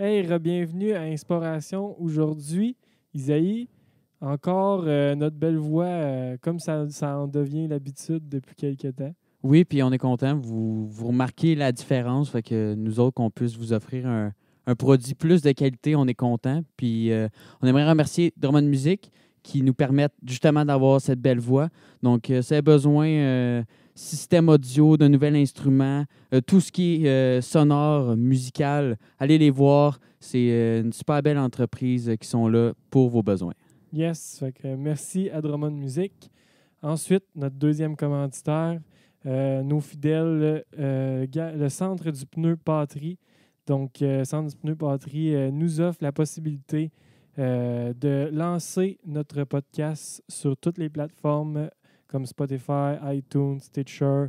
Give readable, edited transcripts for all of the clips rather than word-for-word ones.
Hey, bienvenue à Inspiration. Aujourd'hui, Isaïe, encore notre belle voix, comme ça en devient l'habitude depuis quelques temps. Oui, puis on est content. Vous remarquez la différence. Fait que nous autres, qu'on puisse vous offrir un produit plus de qualité, on est content. Puis on aimerait remercier Drummond Music qui nous permettent justement d'avoir cette belle voix. Donc, si vous avez besoin système audio, de nouveaux instruments, tout ce qui est sonore, musical, allez les voir. C'est une super belle entreprise qui sont là pour vos besoins. Yes, fait que, merci à Drummond Music. Ensuite, notre deuxième commanditaire, nos fidèles, le Centre du pneu Patrie. Donc, Centre du pneu Patrie nous offre la possibilité de lancer notre podcast sur toutes les plateformes comme Spotify, iTunes, Stitcher,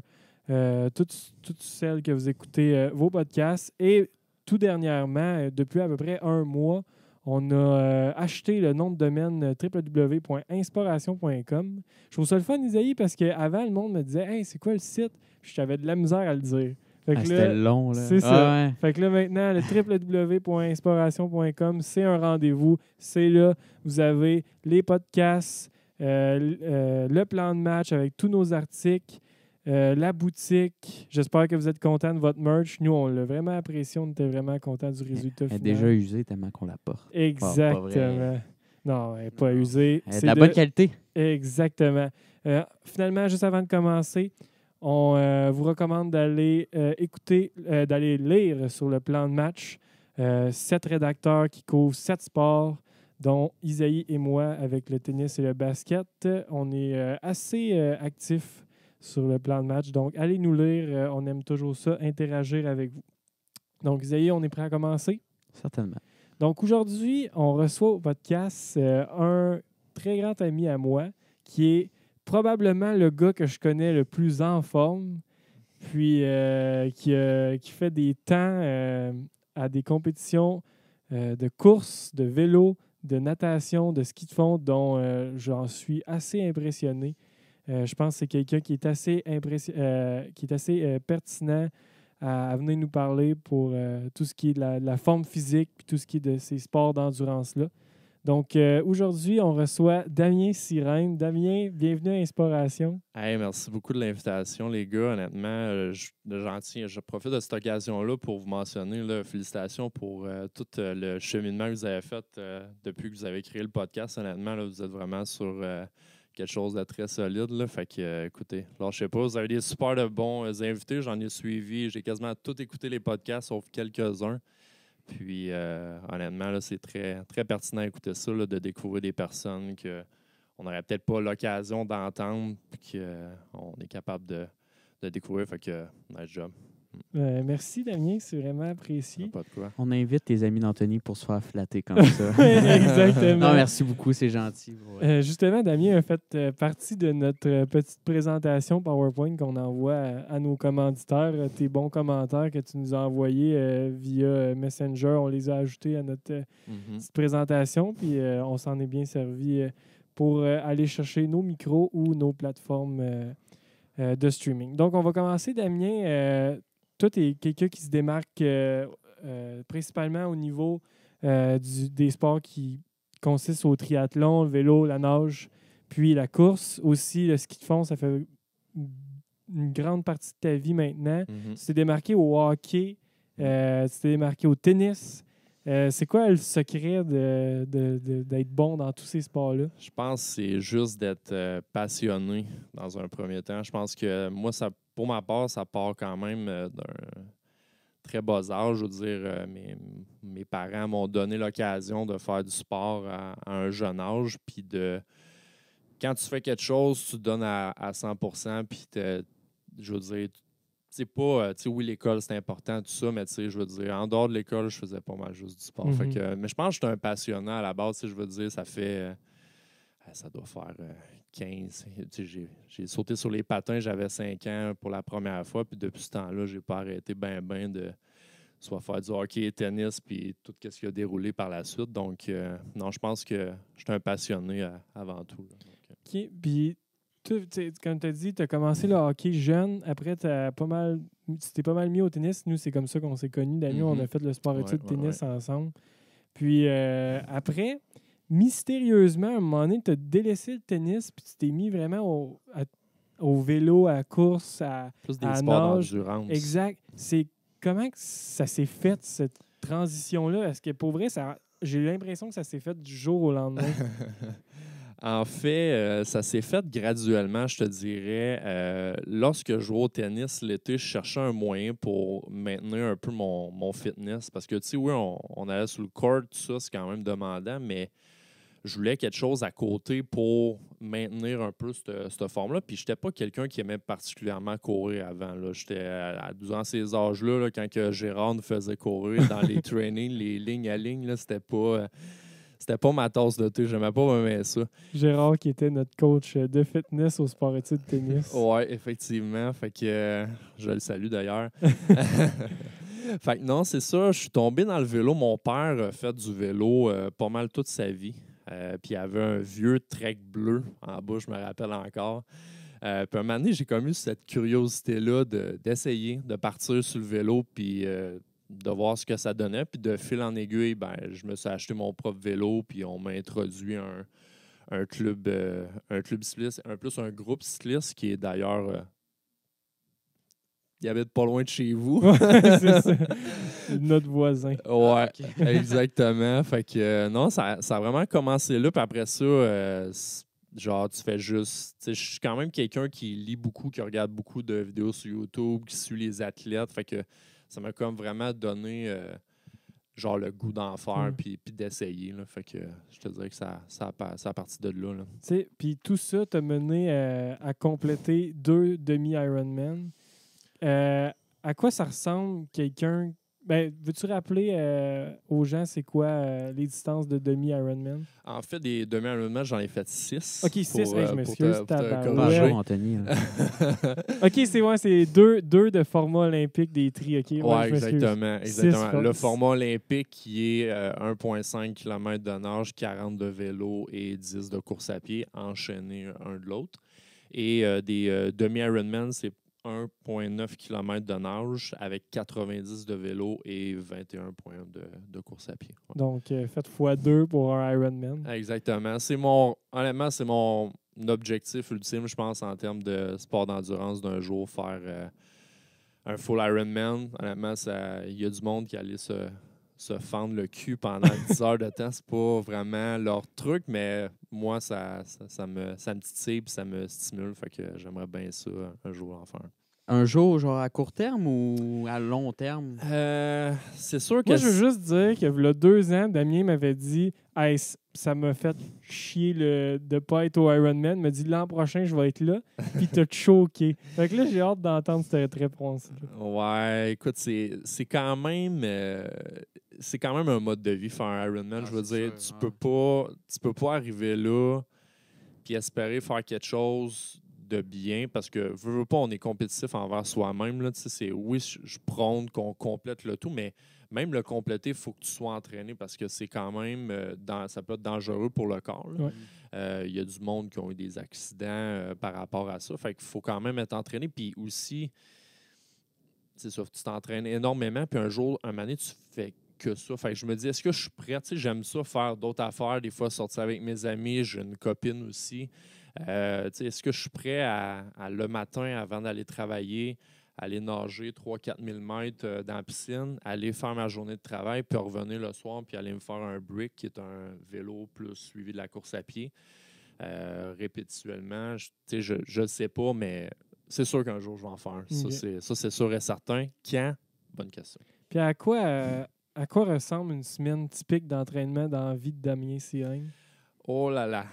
toutes celles que vous écoutez vos podcasts. Et tout dernièrement, depuis à peu près un mois, on a acheté le nom de domaine www.inspiration.com. Je trouve ça le fun, Isaïe, parce qu'avant, le monde me disait « Hey, c'est quoi le site? » Puis j'avais de la misère à le dire. Fait que là, C'était long, là. c'est ça. Ouais. Fait que là, maintenant, le www.inspiration.com, c'est un rendez-vous. C'est là. Vous avez les podcasts, le plan de match avec tous nos articles, la boutique. J'espère que vous êtes contents de votre merch. Nous, on l'a vraiment apprécié. On était vraiment contents du résultat Elle est final. déjà usée tellement qu'on la porte. Exactement. Pas vrai. Non, elle n'est pas Non. usée. Elle est de la bonne qualité. Exactement. Finalement, juste avant de commencer, on vous recommande d'aller d'aller lire sur le plan de match 7 rédacteurs qui couvrent 7 sports, dont Isaïe et moi avec le tennis et le basket. On est assez actifs sur le plan de match. Donc, allez nous lire. On aime toujours ça, interagir avec vous. Donc, Isaïe, on est prêt à commencer? Certainement. Donc, aujourd'hui, on reçoit au podcast un très grand ami à moi qui est probablement le gars que je connais le plus en forme, puis qui fait des temps à des compétitions de course, de vélo, de natation, de ski de fond, dont j'en suis assez impressionné. Je pense que c'est quelqu'un qui est assez, pertinent à venir nous parler pour tout ce qui est de la forme physique puis tout ce qui est de ces sports d'endurance-là. Donc, aujourd'hui, on reçoit Damien Sirène. Damien, bienvenue à Inspiration. Hey, merci beaucoup de l'invitation, les gars. Honnêtement, je profite de cette occasion-là pour vous mentionner, là, félicitations pour tout le cheminement que vous avez fait depuis que vous avez créé le podcast. Honnêtement, là, vous êtes vraiment sur quelque chose de très solide. Là. Fait que, écoutez, lâchez pas. Vous avez des super de bons invités. J'en ai suivi. J'ai quasiment tout écouté les podcasts, sauf quelques-uns. Puis, honnêtement, là, c'est très, très pertinent d'écouter ça, là, de découvrir des personnes qu'on n'aurait peut-être pas l'occasion d'entendre, puis qu'on est capable de découvrir. Fait que, nice job. Merci, Damien. C'est vraiment apprécié. Pas de quoi. On invite tes amis d'Anthony pour se faire flatter comme ça. Exactement. Non, merci beaucoup, c'est gentil. Ouais. Justement, Damien a fait partie de notre petite présentation PowerPoint qu'on envoie à nos commanditaires. Tes bons commentaires que tu nous as envoyés via Messenger, on les a ajoutés à notre petite présentation, puis on s'en est bien servi pour aller chercher nos micros ou nos plateformes de streaming. Donc, on va commencer, Damien. Toi, tu es quelqu'un qui se démarque principalement au niveau des sports qui consistent au triathlon, le vélo, la nage, puis la course. Aussi, le ski de fond, ça fait une grande partie de ta vie maintenant. Tu t'es démarqué au hockey, tu t'es démarqué au tennis. C'est quoi le secret d'être bon dans tous ces sports-là? Je pense que c'est juste d'être passionné dans un premier temps. Je pense que moi, pour ma part, ça part quand même d'un très bas âge. Je veux dire, mes parents m'ont donné l'occasion de faire du sport à un jeune âge. Puis quand tu fais quelque chose, tu te donnes à 100%. Puis je veux dire, c'est pas, oui, l'école, c'est important, tout ça, mais je veux dire, en dehors de l'école, je faisais pas mal juste du sport. Fait que, mais je pense que je suis un passionné à la base, je veux dire, ça fait, ça doit faire 15. J'ai sauté sur les patins, j'avais 5 ans pour la première fois, puis depuis ce temps-là, j'ai pas arrêté ben de soit faire du hockey, tennis, puis tout ce qui a déroulé par la suite. Donc, non, je pense que je suis un passionné avant tout. Là. OK. Puis, comme tu as dit, tu as commencé le hockey jeune. Après, tu as pas mal tu t'es pas mal mis au tennis. Nous, c'est comme ça qu'on s'est connus. Daniel, on a fait le sport-études de tennis ensemble. Puis après, mystérieusement, à un moment donné, tu as délaissé le tennis puis tu t'es mis vraiment au vélo, à la course, plus des à sports nage. d'endurance. Exact. C'est comment que ça s'est fait, cette transition-là? Est-ce que pour vrai, j'ai l'impression que ça s'est fait du jour au lendemain? En fait, ça s'est fait graduellement, je te dirais. Lorsque je jouais au tennis l'été, je cherchais un moyen pour maintenir un peu mon fitness. Parce que, tu sais, oui, on allait sur le court, tout ça, c'est quand même demandant, mais je voulais quelque chose à côté pour maintenir un peu cette forme-là. Puis, je n'étais pas quelqu'un qui aimait particulièrement courir avant. Là. Durant ces âges-là, là, quand que Gérard nous faisait courir dans les trainings, les lignes à ligne, là, c'était pas ma tasse de thé. J'aimais pas vraiment ça. Gérard, qui était notre coach de fitness au sport-études de tennis. Oui, effectivement. Fait que je le salue d'ailleurs. Fait que non, c'est ça. Je suis tombé dans le vélo. Mon père a fait du vélo pas mal toute sa vie. Puis il avait un vieux Trek bleu en bas, je me rappelle encore. Puis un moment donné, j'ai comme eu cette curiosité-là d'essayer de partir sur le vélo puis de voir ce que ça donnait. Puis de fil en aiguille, ben, je me suis acheté mon propre vélo puis on m'a introduit un club cycliste, un groupe cycliste qui est d'ailleurs... il habite pas loin de chez vous. C'est ça. Notre voisin. Ouais, exactement. Fait que non, ça a vraiment commencé là. Puis après ça, genre, tu fais juste. Tu sais, je suis quand même quelqu'un qui lit beaucoup, qui regarde beaucoup de vidéos sur YouTube, qui suit les athlètes. Fait que ça m'a comme vraiment donné genre le goût d'en faire puis d'essayer. Là. Fait que je te dirais que ça a parti de là. Tu sais, puis tout ça t'a mené à compléter 2 demi-Ironman. À quoi ça ressemble quelqu'un... Ben, veux-tu rappeler aux gens c'est quoi les distances de demi-Ironman? En fait, des demi-Ironman, j'en ai fait 6. OK, 6. Je m'excuse. Bonjour, Anthony. OK, c'est 2 de format olympique des tri. OK, ouais, exactement. Le Six. format olympique qui est 1,5 km de nage, 40 de vélo et 10 de course à pied, enchaînés un de l'autre. Et des demi-Ironman, c'est 1,9 km de nage avec 90 de vélo et 21,1 de course à pied. Ouais. Donc, faites x2 pour un Ironman. Exactement. Honnêtement, c'est mon objectif ultime, je pense, en termes de sport d'endurance d'un jour, faire un full Ironman. Honnêtement, il y a du monde qui allait se fendre le cul pendant 10 heures de temps. C'est pas vraiment leur truc, mais moi, ça me titille et ça me stimule. Fait que j'aimerais bien ça un jour en faire. Un jour, genre à court terme ou à long terme? C'est sûr que... Moi, je veux juste dire que il y a 2 ans, Damien m'avait dit hey, ça m'a fait chier de ne pas être au Ironman. Il m'a dit l'an prochain, je vais être là. Puis t'as choqué. Fait que là, j'ai hâte d'entendre cette réponse. Ouais, écoute, c'est quand même un mode de vie faire un Ironman. Je veux dire, tu peux pas arriver là puis espérer faire quelque chose de bien parce que veux pas, on est compétitif envers soi-même. Là, oui, je prône qu'on complète le tout, mais même le compléter, il faut que tu sois entraîné parce que c'est quand même ça peut être dangereux pour le corps. Il y a du monde qui ont eu des accidents par rapport à ça. Fait qu'il faut quand même être entraîné. Puis aussi, c'est ça, tu t'entraînes énormément, puis un moment donné, tu fais que ça. Fait que je me dis, est-ce que je suis prêt? Tu sais, j'aime ça, faire d'autres affaires, des fois sortir avec mes amis, j'ai une copine aussi. Tu sais, est-ce que je suis prêt à le matin, avant d'aller travailler, aller nager 3-4 000 mètres dans la piscine, aller faire ma journée de travail, puis revenir le soir, puis aller me faire un brick, qui est un vélo plus suivi de la course à pied, répétituellement. Je ne sais pas, mais c'est sûr qu'un jour, je vais en faire. Okay. Ça, c'est sûr et certain. Quand? Bonne question. Puis à quoi ressemble une semaine typique d'entraînement dans la vie de Damien Sirène? Oh là là.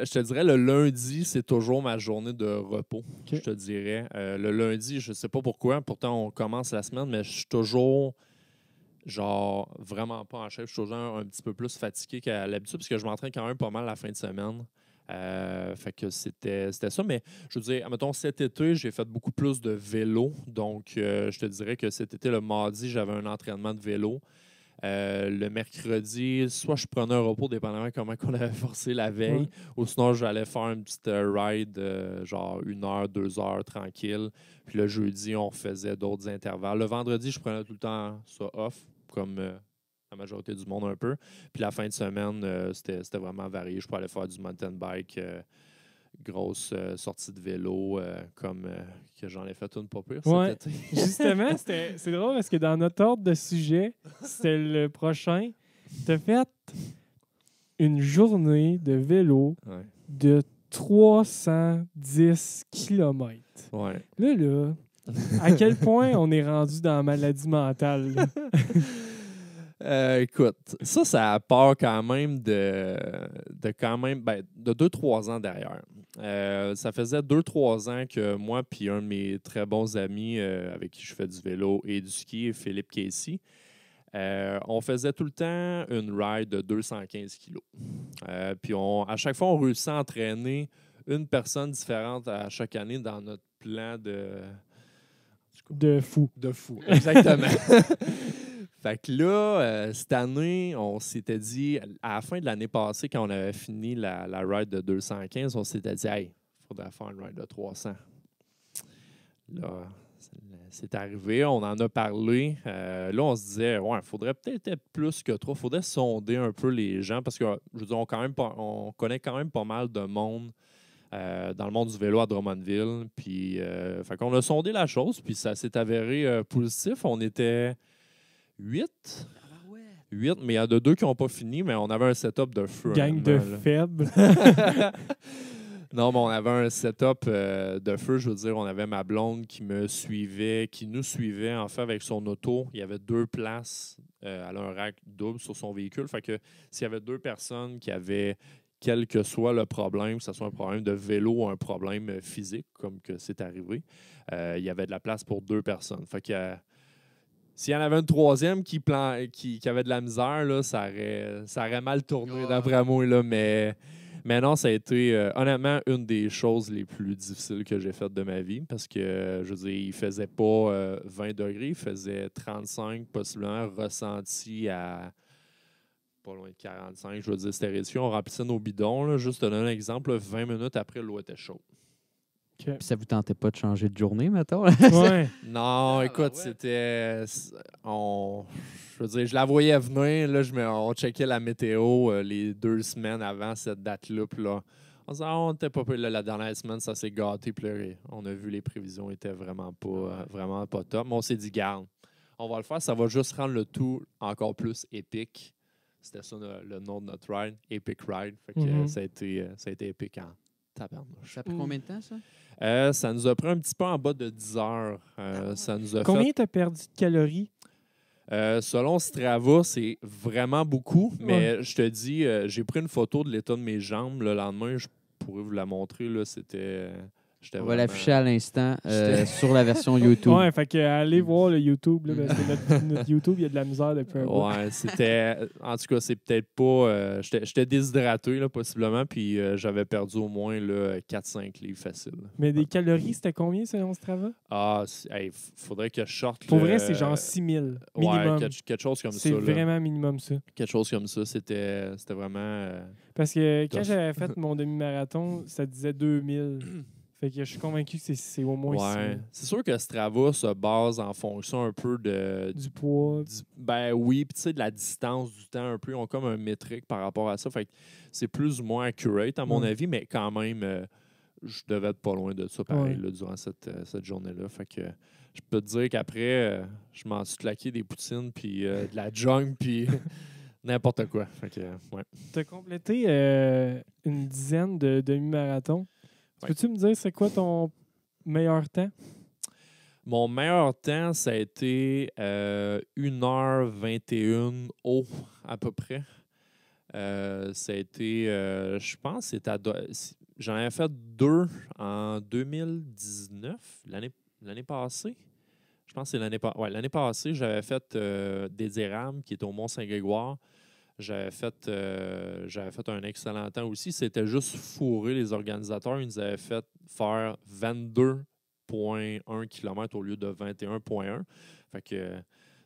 Je te dirais, le lundi, c'est toujours ma journée de repos. Okay. Je te dirais. Le lundi, je ne sais pas pourquoi. Pourtant, on commence la semaine, mais je suis toujours, genre, vraiment pas en chef. Je suis toujours un petit peu plus fatigué qu'à l'habitude parce que je m'entraîne quand même pas mal la fin de semaine. Fait que c'était ça. Mais je veux dire, mettons, cet été, j'ai fait beaucoup plus de vélo. Donc, je te dirais que cet été, le mardi, j'avais un entraînement de vélo. Le mercredi, soit je prenais un repos, dépendamment comment on avait forcé la veille, ou sinon j'allais faire une petite ride, genre 1 heure, 2 heures, tranquille. Puis le jeudi, on faisait d'autres intervalles. Le vendredi, je prenais tout le temps ça off, comme la majorité du monde un peu. Puis la fin de semaine, c'était vraiment varié. Je pouvais aller faire du mountain bike, grosse sortie de vélo, comme que j'en ai fait une pas pire cet été. Justement, c'est drôle parce que dans notre ordre de sujet, c'était le prochain. Tu as fait une journée de vélo de 310 km. Ouais. Là, à quel point on est rendu dans la maladie mentale? Écoute, ça part quand même de 2-3 ans derrière. Ça faisait 2-3 ans que moi et un de mes très bons amis avec qui je fais du vélo et du ski, Philippe Casey, on faisait tout le temps une ride de 215 kilos. Puis à chaque fois, on réussissait à entraîner une personne différente à chaque année dans notre plan de fou. De fou, exactement. Fait que là, cette année, on s'était dit, à la fin de l'année passée, quand on avait fini la ride de 215, on s'était dit, hey, il faudrait faire une ride de 300. Là, c'est arrivé, on en a parlé. Là, on se disait, ouais, il faudrait peut-être être plus que 3. Il faudrait sonder un peu les gens parce que, je veux dire, on connaît quand même pas mal de monde dans le monde du vélo à Drummondville. Puis, fait qu'on a sondé la chose, puis ça s'est avéré positif. On était 8, mais il y en a 2 qui n'ont pas fini, mais on avait un setup de feu. Gang de faibles. Non, mais on avait un setup de feu. Je veux dire, on avait ma blonde qui nous suivait en fait avec son auto. Il y avait 2 places. Elle a un rack double sur son véhicule. Fait que s'il y avait 2 personnes qui avaient, quel que soit le problème, que ce soit un problème de vélo ou un problème physique, comme que c'est arrivé, il y avait de la place pour 2 personnes. Fait que s'il y en avait une 3e qui avait de la misère, là, ça aurait mal tourné d'après moi. Là, mais non, ça a été honnêtement une des choses les plus difficiles que j'ai faites de ma vie parce que, je veux dire, il ne faisait pas 20 degrés, il faisait 35, possiblement ressenti à pas loin de 45. Je veux dire, c'était ridicule. On remplissait nos bidons. Là, juste te donner un exemple, 20 minutes après, l'eau était chaude. Puis ça vous tentait pas de changer de journée, mettons? Ouais. Non, écoute, c'était... Je veux dire, je la voyais venir. Là, on checkait la météo les 2 semaines avant cette date-là. Puis là, on se disait, on n'était pas là, la dernière semaine, ça s'est gâté. Puis là, on a vu les prévisions étaient vraiment pas top. Mais on s'est dit, garde, on va le faire. Ça va juste rendre le tout encore plus épique. C'était ça le nom de notre ride, Epic Ride. Fait que, ça a été épique en tabarnouche. Ça a pris combien de temps, ça? Ça nous a pris un petit peu en bas de 10 heures. Ça nous a Combien tu as perdu de calories? Selon Strava, c'est vraiment beaucoup, mais je te dis, j'ai pris une photo de l'état de mes jambes le lendemain. Je pourrais vous la montrer. Là, on va l'afficher à l'instant sur la version YouTube. Ouais, fait que allez voir le YouTube. Là, parce que notre YouTube, il y a de la misère depuis un bout. Ouais, c'était... En tout cas, c'est peut-être pas... J'étais déshydraté, là, possiblement, puis j'avais perdu au moins 4-5 livres faciles. Mais des calories, c'était combien selon Strava? Ah, faudrait que je sorte... Pour vrai, c'est genre 6000 minimum. Ouais, quelque chose comme ça. C'est vraiment minimum ça. Quelque chose comme ça. C'était vraiment... Parce que quand j'avais fait mon demi-marathon, ça disait 2000. Fait que je suis convaincu que c'est au moins 6000. C'est sûr que Strava se base en fonction un peu du poids. Ben oui, puis tu sais, de la distance, du temps un peu. Ils ont comme un métrique par rapport à ça. Fait que c'est plus ou moins accurate, à mon avis, mais quand même, je devais être pas loin de ça, pareil, là, durant cette journée-là. Fait que je peux te dire qu'après, je m'en suis claqué des poutines, puis de la junk, puis n'importe quoi. Fait que, ouais. Tu as complété une dizaine de demi-marathons. Peux-tu me dire c'est quoi ton meilleur temps? Mon meilleur temps, ça a été 1h21 haut, à peu près. Ça a été, je pense, j'en avais fait 2 en 2019, l'année passée. Je pense que c'est l'année passée, j'avais fait des Érables, qui est au Mont-Saint-Grégoire. J'avais fait un excellent temps aussi. C'était juste fourré. Les organisateurs, ils nous avaient fait faire 22,1 km au lieu de 21,1. Fait que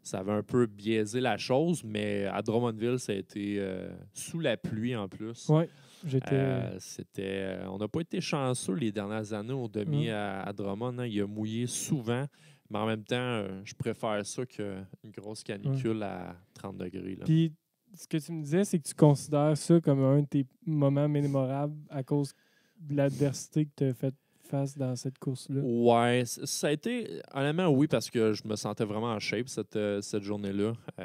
ça avait un peu biaisé la chose, mais à Drummondville, ça a été sous la pluie en plus. Oui, on n'a pas été chanceux les dernières années au demi à Drummond. Hein. Il a mouillé souvent, mais en même temps, je préfère ça qu'une grosse canicule à 30 degrés. Là. Puis, ce que tu me disais, c'est que tu considères ça comme un de tes moments mémorables à cause de l'adversité que tu as fait face dans cette course-là. Ouais, ça a été, honnêtement, oui, parce que je me sentais vraiment en shape cette journée-là. Tu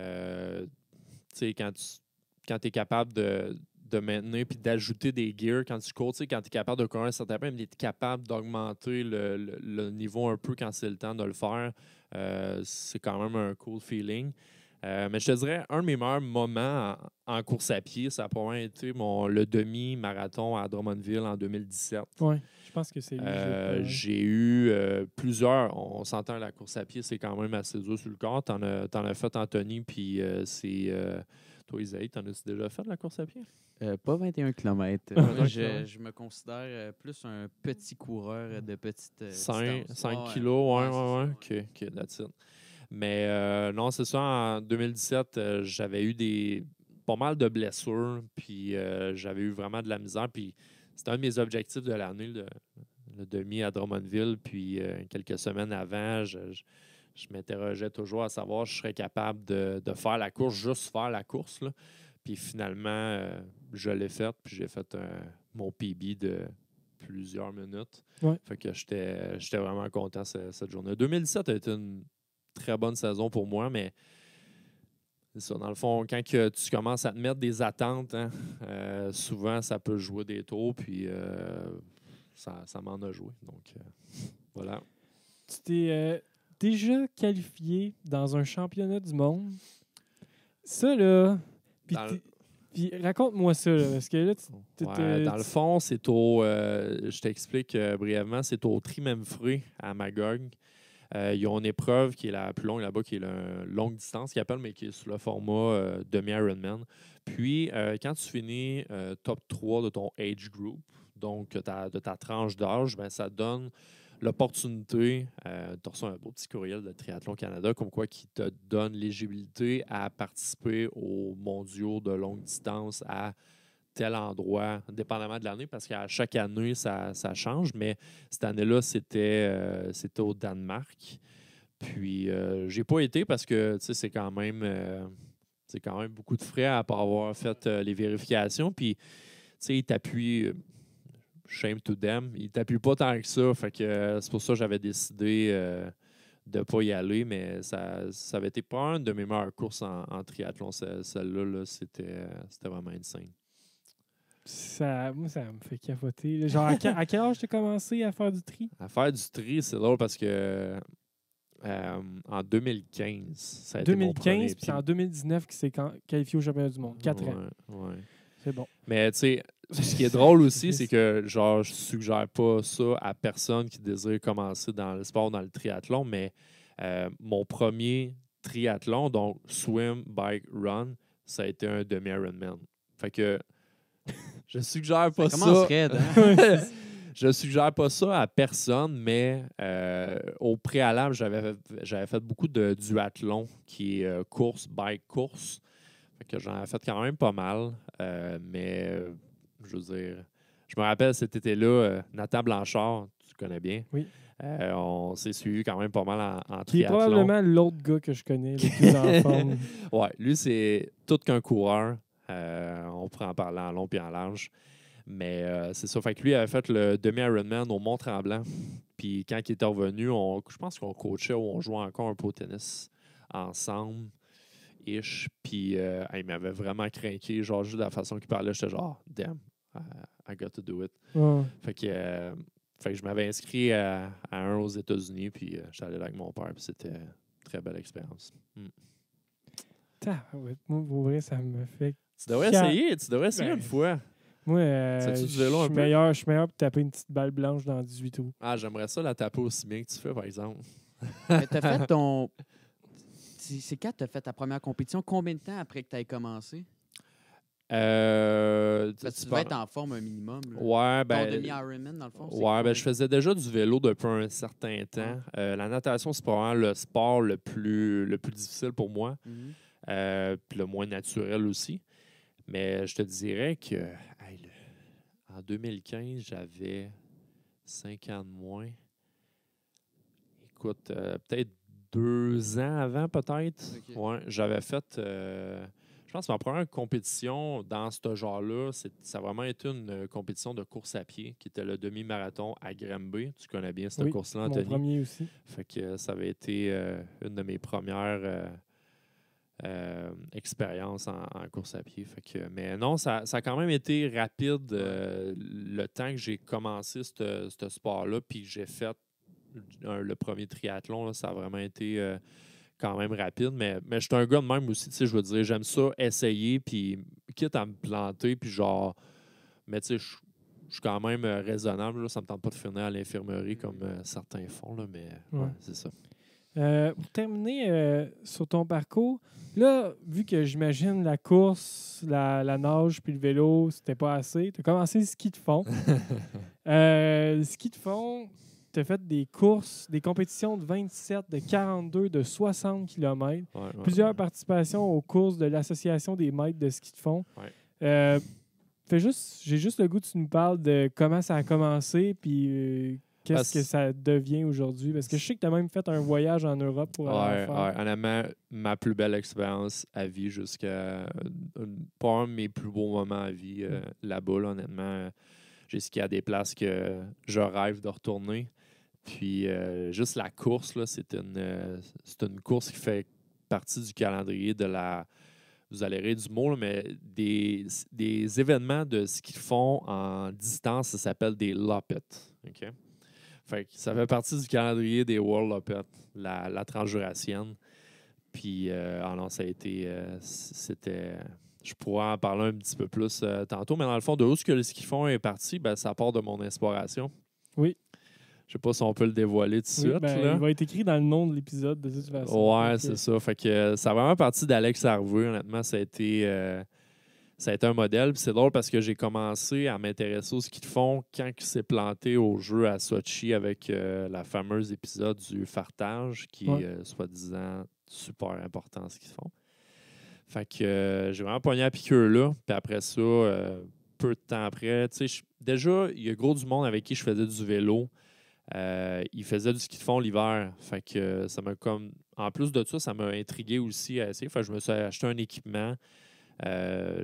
sais, quand tu es capable de maintenir puis d'ajouter des gears quand tu cours, quand tu es capable de courir un certain point, mais tu es capable d'augmenter le niveau un peu quand c'est le temps de le faire, c'est quand même un cool feeling. Mais je te dirais, un de mes meilleurs moments en course à pied, ça a probablement été le demi-marathon à Drummondville en 2017. Oui, je pense que c'est lui. J'ai eu plusieurs. On s'entend, la course à pied, c'est quand même assez dur sur le corps. T'en as fait, Anthony, puis c'est... toi, Isaïe, t'en as-tu déjà fait de la course à pied? Pas 21 km. Je me considère plus un petit coureur de petite 5 distance. kilos, ouais. OK, that's it. Mais non, c'est ça, en 2017, j'avais eu pas mal de blessures, puis j'avais eu vraiment de la misère, puis c'était un de mes objectifs de l'année, le demi à Drummondville, puis quelques semaines avant, je m'interrogeais toujours à savoir si je serais capable de faire la course, juste faire la course, là. Puis finalement, je l'ai faite, puis j'ai fait mon PB de plusieurs minutes. Ouais. Fait que j'étais vraiment content cette journée. 2017 a été une très bonne saison pour moi, mais c'est ça. Dans le fond, quand que tu commences à te mettre des attentes, hein, souvent, ça peut jouer des tours, puis ça m'en a joué. Donc, voilà. Tu t'es déjà qualifié dans un championnat du monde. Ça, là... Puis raconte-moi ça, là, parce que là, dans le fond, c'est au... je t'explique brièvement, c'est au Trimemfré à Magog. Ils ont une épreuve qui est la plus longue là-bas, qui est la longue distance, qu'ils appellent, mais qui est sous le format demi-Ironman. Puis, quand tu finis top 3 de ton age group, donc de ta tranche d'âge, ben, ça donne l'opportunité, tu reçois un beau petit courriel de Triathlon Canada, comme quoi qui te donne l'éligibilité à participer aux mondiaux de longue distance à tel endroit, dépendamment de l'année, parce qu'à chaque année, ça change. Mais cette année-là, c'était au Danemark. Puis, j'ai pas été parce que c'est quand même beaucoup de frais à pas avoir fait les vérifications. Puis, ils t'appuient, shame to them, ils t'appuient pas tant que ça. Fait que c'est pour ça que j'avais décidé de ne pas y aller. Mais ça avait été pas une de mes meilleures courses en triathlon. Celle-là, là, c'était vraiment insane. Moi, ça me fait capoter. Là. Genre, à quel âge tu as commencé à faire du tri? À faire du tri, c'est drôle parce que en 2015, ça a été mon premier. 2015, puis c'est en 2019 qu'il s'est qualifié au championnat du monde. 4 ans. Ouais. C'est bon. Mais tu sais, ce qui est drôle aussi, c'est que genre, je suggère pas ça à personne qui désire commencer dans le sport, dans le triathlon, mais mon premier triathlon, donc swim, bike, run, ça a été un demi-Ironman. Fait que je suggère pas ça. Raide, hein? Je suggère pas ça à personne, mais au préalable, j'avais fait beaucoup de duathlon, qui est course, bike, course. Fait que j'en ai fait quand même pas mal. Mais je veux dire, je me rappelle cet été-là, Nathan Blanchard, tu connais bien. Oui. On s'est suivi quand même pas mal en Qui est triathlon. probablement l'autre gars que je connais, le plus en forme. Ouais, lui, c'est tout qu'un coureur. On pourrait en parler en long et en large. Mais c'est ça. Fait que lui avait fait le demi-Ironman au Mont-Tremblant. Puis quand il était revenu, je pense qu'on coachait ou on jouait encore un peu au tennis ensemble. Puis il m'avait vraiment craqué. Genre, juste de la façon qu'il parlait, j'étais genre, damn, I got to do it. Ouais. Fait que je m'avais inscrit à un aux États-Unis. Puis j'allais là avec mon père. Puis c'était une très belle expérience. Ouais. Moi, pour vrai, ça me fait. Tu devrais essayer une fois. Moi, du vélo un peu? je suis meilleur pour taper une petite balle blanche dans 18 trous. Ah, j'aimerais ça la taper aussi bien que tu fais, par exemple. Mais t'as fait ton... C'est quand tu as fait ta première compétition? Combien de temps après que tu aies commencé? Parce que tu vas être en forme un minimum. Là. Ouais, Ton ben. demi-Ironman, dans le fond. Ouais, ben, je faisais déjà du vélo depuis un certain temps. La natation, c'est probablement le sport le plus difficile pour moi. Mhm. Puis le moins naturel aussi. Mais je te dirais que en 2015, j'avais 5 ans de moins. Écoute, peut-être 2 ans avant, peut-être. Ok. Ouais, j'avais fait, je pense que ma première compétition dans ce genre-là, ça a vraiment été une compétition de course à pied qui était le demi-marathon à Granby. Tu connais bien cette Oui, course-là, mon Anthony. premier aussi. Fait que ça avait été une de mes premières expériences en course à pied. Fait que, mais non, ça a quand même été rapide le temps que j'ai commencé ce sport-là, puis que j'ai fait le premier triathlon. Là, ça a vraiment été quand même rapide. Mais je suis un gars de même aussi, tu sais, je veux dire, j'aime ça essayer, puis quitte à me planter, puis genre, mais tu sais, je suis quand même raisonnable. Là, ça me tente pas de finir à l'infirmerie comme certains font, là, mais ouais, c'est ça. Pour terminer sur ton parcours, là, vu que j'imagine la course, la nage puis le vélo, c'était pas assez, tu as commencé le ski de fond. Le ski de fond, tu as fait des courses, des compétitions de 27, de 42, de 60 km. Plusieurs participations aux courses de l'Association des maîtres de ski de fond. Ouais. J'ai juste le goût que tu nous parles de comment ça a commencé puis qu'est-ce que ça devient aujourd'hui. Parce que je sais que tu as même fait un voyage en Europe pour aller en faire. Ouais, honnêtement, ma plus belle expérience à vie jusqu'à pas un de mes plus beaux moments à vie là-bas. Là, honnêtement, j'ai skié à des places que je rêve de retourner. Puis juste la course, là, c'est une course qui fait partie du calendrier de la. Vous allez rire du mot, là, mais des événements de ski de fond en distance, ça s'appelle des Loppet. OK? Fait que ça fait partie du calendrier des World Loppet, la transjurassienne. Puis, non, ça a été. C'était. Je pourrais en parler un petit peu plus tantôt, mais dans le fond, de où ce que le ski de fond est parti, ben, ça part de mon inspiration. Oui. Je sais pas si on peut le dévoiler tout de suite. Ben, là. il va être écrit dans le nom de l'épisode de toute façon. Ouais, c'est ça. Fait que ça a vraiment parti d'Alex Harvey. Honnêtement, ça a été un modèle. Puis c'est drôle parce que j'ai commencé à m'intéresser au ski de fond quand il s'est planté au jeu à Sochi avec la fameuse épisode du fartage qui est, soi-disant, super important en ski de fond. Fait que j'ai vraiment pogné à piqûre là. Puis après ça, peu de temps après, tu sais, déjà, il y a gros du monde avec qui je faisais du vélo. Il faisait du ski de fond l'hiver. Fait que ça m'a comme. En plus de ça m'a intrigué aussi à essayer. Fait que je me suis acheté un équipement.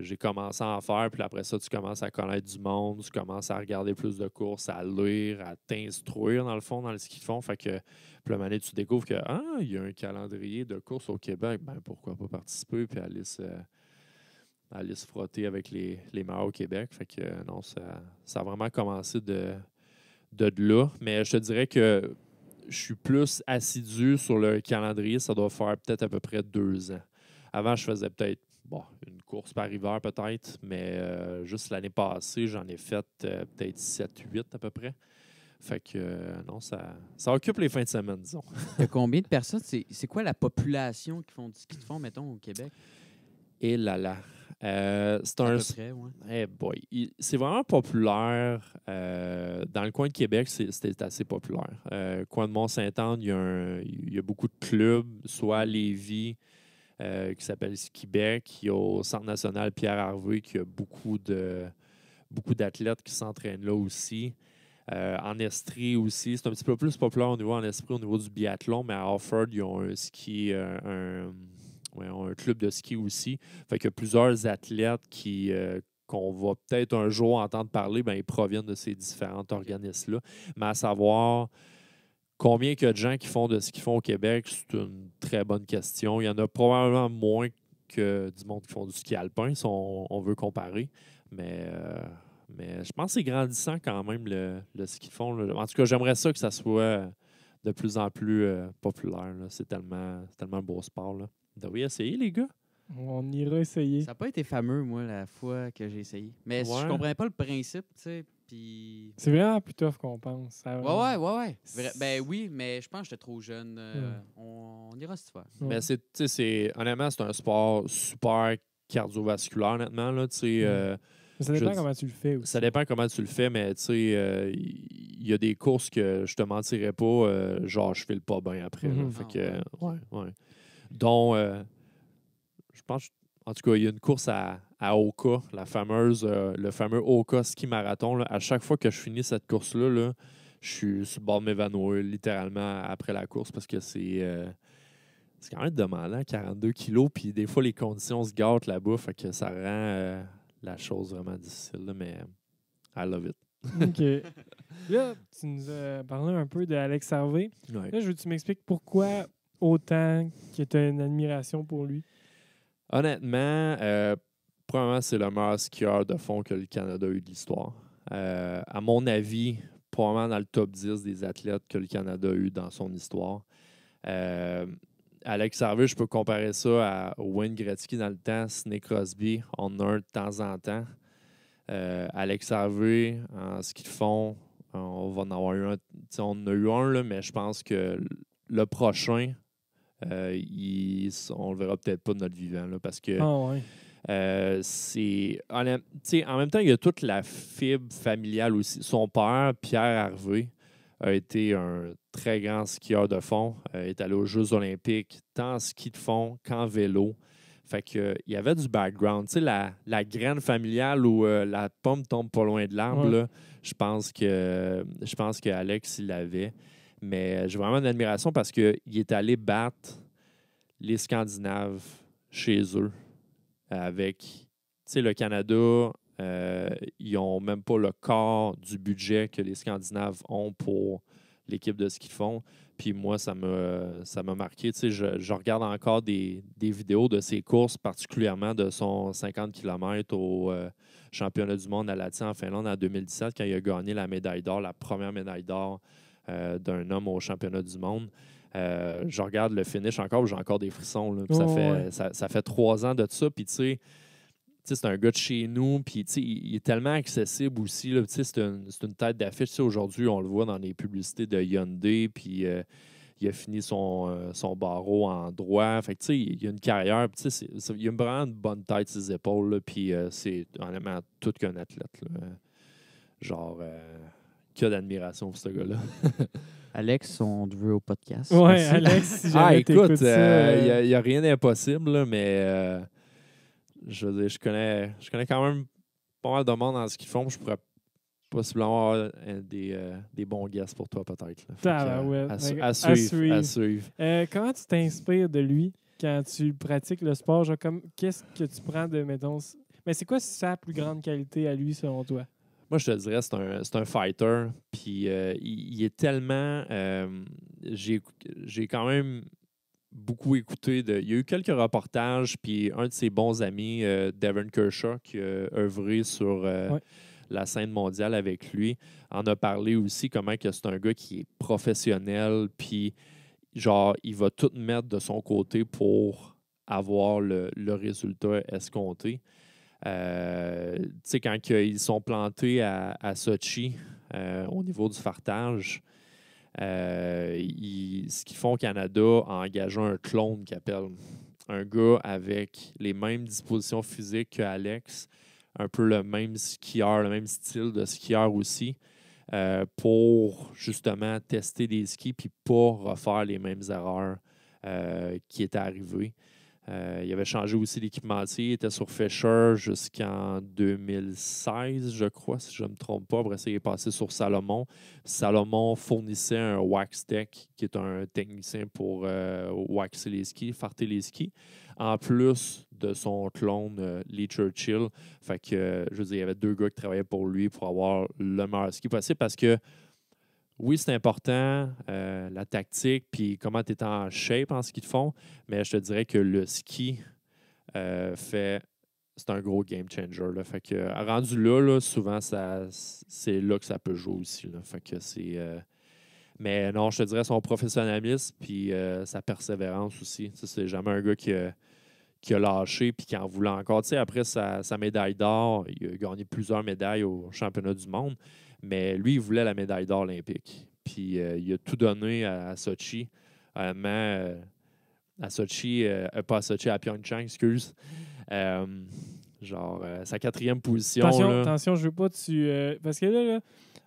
J'ai commencé à en faire, puis après ça, tu commences à connaître du monde, tu commences à regarder plus de courses, à lire, à t'instruire dans le fond, dans le ski de fond. Fait que, puis là, maintenant, tu découvres que il y a un calendrier de courses au Québec, ben pourquoi pas participer, puis aller se frotter avec les meilleurs au Québec. Fait que non, ça a vraiment commencé de là. Mais je te dirais que je suis plus assidu sur le calendrier. Ça doit faire peut-être à peu près 2 ans. Avant, je faisais peut-être une course par hiver, peut-être. Mais juste l'année passée, j'en ai fait peut-être 7-8 à peu près. Fait que non, ça occupe les fins de semaine, disons. Il y a combien de personnes? C'est quoi la population qui font du ski de fond, mettons, au Québec? Et là. C'est À un. peu près, ouais. Hey boy. C'est vraiment populaire. Dans le coin de Québec, c'est assez populaire. Coin de Mont-Saint-Anne, il y a beaucoup de clubs, soit à Lévis, qui s'appelle Québec. Il y a au Centre national Pierre-Harvey, qui a beaucoup d'athlètes qui s'entraînent là aussi. En Estrie aussi. C'est un petit peu plus populaire au niveau du biathlon, mais à Offord, ils ont un ski, un club de ski aussi. Fait que plusieurs athlètes qu'on va peut-être un jour entendre parler, ben, ils proviennent de ces différents organismes-là. Mais à savoir combien il y a de gens qui font de ski de fond au Québec, c'est une très bonne question. Il y en a probablement moins que du monde qui font du ski alpin, si on veut comparer. Mais je pense que c'est grandissant quand même, le ski de fond. Là. En tout cas, j'aimerais ça que ça soit de plus en plus populaire. Là. C'est tellement un beau sport. Là. Vous devriez essayer, les gars. On ira essayer. Ça n'a pas été fameux, moi, la fois que j'ai essayé. Mais je comprenais pas le principe, tu sais. Puis... C'est vraiment plus tough qu'on pense. Ouais. Ben oui, mais je pense que j'étais trop jeune. On ira se faire. Mais honnêtement, c'est un sport super cardiovasculaire, honnêtement. Là, tu sais, Ça dépend comment tu le fais aussi. ça dépend comment tu le fais, mais tu sais, il y a des courses que je te mentirais pas, genre je file pas bien après. Là. Fait que, ouais. Dont, je pense, en tout cas, il y a une course à Oka, le fameux Oka ski marathon. Là. À chaque fois que je finis cette course-là, là, je suis sur le bord de m'évanouir littéralement après la course parce que c'est quand même demandant, 42 kilos, puis des fois les conditions se gâtent là-bas, fait que ça rend la chose vraiment difficile, là, mais I love it. OK. Là, tu nous as parlé un peu d'Alex Harvey. Ouais. Là, je veux que tu m'expliques pourquoi autant que tu as une admiration pour lui. Honnêtement, probablement c'est le meilleur skieur de fond que le Canada a eu de l'histoire. À mon avis, probablement dans le top 10 des athlètes que le Canada a eu dans son histoire. Alex Harvey, je peux comparer ça à Wayne Gretzky dans le temps, Sidney Crosby, on en a un de temps en temps. Alex Harvey, en ski de fond, on va en avoir eu un. On en a eu un, là, mais je pense que le prochain, on le verra peut-être pas de notre vivant, là, parce que c'est. En même temps, il y a toute la fibre familiale aussi. Son père, Pierre Harvey, a été un très grand skieur de fond. Est allé aux Jeux olympiques, tant en ski de fond qu'en vélo. Fait que il y avait du background. Tu sais, la graine familiale où la pomme tombe pas loin de l'arbre, là, je pense que Alex, il l'avait. Mais j'ai vraiment une admiration parce qu'il est allé battre les Scandinaves chez eux avec, tu sais, le Canada, ils n'ont même pas le quart du budget que les Scandinaves ont pour l'équipe de ski de fond. Puis moi, ça m'a marqué. Tu sais, je regarde encore des vidéos de ses courses, particulièrement de son 50 km au championnat du monde à Lahti en Finlande en 2017, quand il a gagné la médaille d'or, la première médaille d'or d'un homme au championnat du monde. Je regarde le finish encore, j'ai encore des frissons. Là, ça fait 3 ans de ça. Puis, tu sais, c'est un gars de chez nous. Puis, il est tellement accessible aussi. Là, c'est une tête d'affiche. Aujourd'hui, on le voit dans les publicités de Hyundai. Puis, il a fini son barreau en droit. Fait que, il a une carrière. Puis, il a vraiment une bonne tête sur ses épaules. Là, puis, c'est honnêtement tout qu'un athlète. Là. Genre, que d'admiration pour ce gars-là. Alex, on te veut au podcast. Ouais, Alex, si jamais écoute, il ça... n'y a rien d'impossible, là, mais je veux dire, je connais quand même pas mal de monde dans ce qu'ils font. Je pourrais possiblement avoir des bons guests pour toi, peut-être. À suivre. Comment tu t'inspires de lui quand tu pratiques le sport? Genre, qu'est-ce que tu prends de, mettons... Mais c'est quoi sa plus grande qualité à lui, selon toi? Moi, je te dirais, c'est un fighter. Puis il est tellement... j'ai quand même beaucoup écouté. Il y a eu quelques reportages, puis un de ses bons amis, Devin Kershaw, qui a œuvré sur la scène mondiale avec lui, en a parlé aussi comment que c'est un gars qui est professionnel, puis genre, il va tout mettre de son côté pour avoir le résultat escompté. Tu sais, quand ils sont plantés à Sochi, au niveau du fartage, ce qu'ils font au Canada en engageant un clone qu'ils appellent un gars avec les mêmes dispositions physiques qu'Alex, un peu le même skieur, le même style de skieur aussi, pour justement tester des skis puis pas refaire les mêmes erreurs qui étaient arrivées. Il avait changé aussi l'équipementier. Il était sur Fisher jusqu'en 2016, je crois, si je ne me trompe pas. Après ça, il est passé sur Salomon. Salomon fournissait un Wax Tech, qui est un technicien pour waxer les skis, farter les skis, en plus de son clone Lee Churchill. Fait que, je veux dire, il y avait 2 gars qui travaillaient pour lui pour avoir le meilleur ski possible parce que oui, c'est important, la tactique, puis comment tu es en shape en ski de fond, mais je te dirais que le ski c'est un gros game changer. Là. Fait que, rendu là, souvent, c'est là que ça peut jouer aussi. Là. Fait que mais non, je te dirais son professionnalisme, puis sa persévérance aussi. Ça, c'est jamais un gars qui a lâché puis qui en voulait encore. Tu sais, après sa médaille d'or, il a gagné plusieurs médailles au championnat du monde. Mais lui, il voulait la médaille d'or olympique. Puis il a tout donné à Sochi. À Sochi, pas à Sochi, à Pyeongchang, excuse. Sa 4e position. Attention, je veux pas parce que là,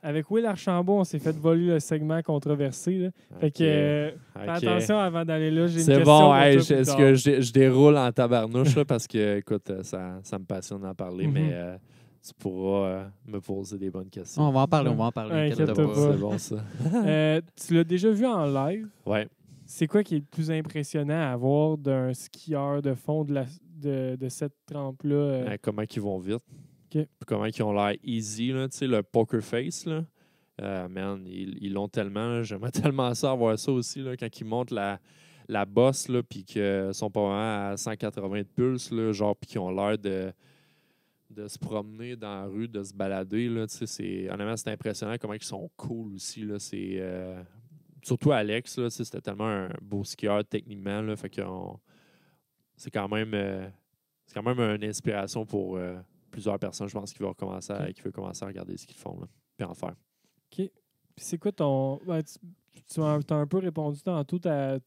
avec Will Archambault, on s'est fait voler le segment controversé. Là. Fait que fais attention avant d'aller là. J'ai une question. C'est bon, est-ce que je déroule en tabarnouche là, parce que, écoute, ça me passionne d'en parler, mais tu pourras me poser des bonnes questions. On va en parler, Inquiète-toi pas. C'est bon, ça. Tu l'as déjà vu en live? Ouais. C'est quoi qui est le plus impressionnant à voir d'un skieur de fond de cette trempe-là? Comment ils vont vite. Okay. Puis comment ils ont l'air easy, là, tu sais, le poker face, là. Man, ils l'ont tellement. Là. J'aimerais tellement ça, avoir ça aussi, là, quand ils montent la bosse, là, puis qu'ils sont pas vraiment à 180 de pulse, là, genre, puis qu'ils ont l'air de se promener dans la rue, de se balader, là, tu sais, honnêtement, c'est impressionnant comment ils sont cool aussi, là, c'est... surtout Alex, là, c'était tellement un beau skieur techniquement, là, fait que c'est quand même une inspiration pour plusieurs personnes, je pense, qui veulent commencer à regarder ce qu'ils font, là, puis en faire. OK. Puis c'est quoi ton... tu as un peu répondu tantôt,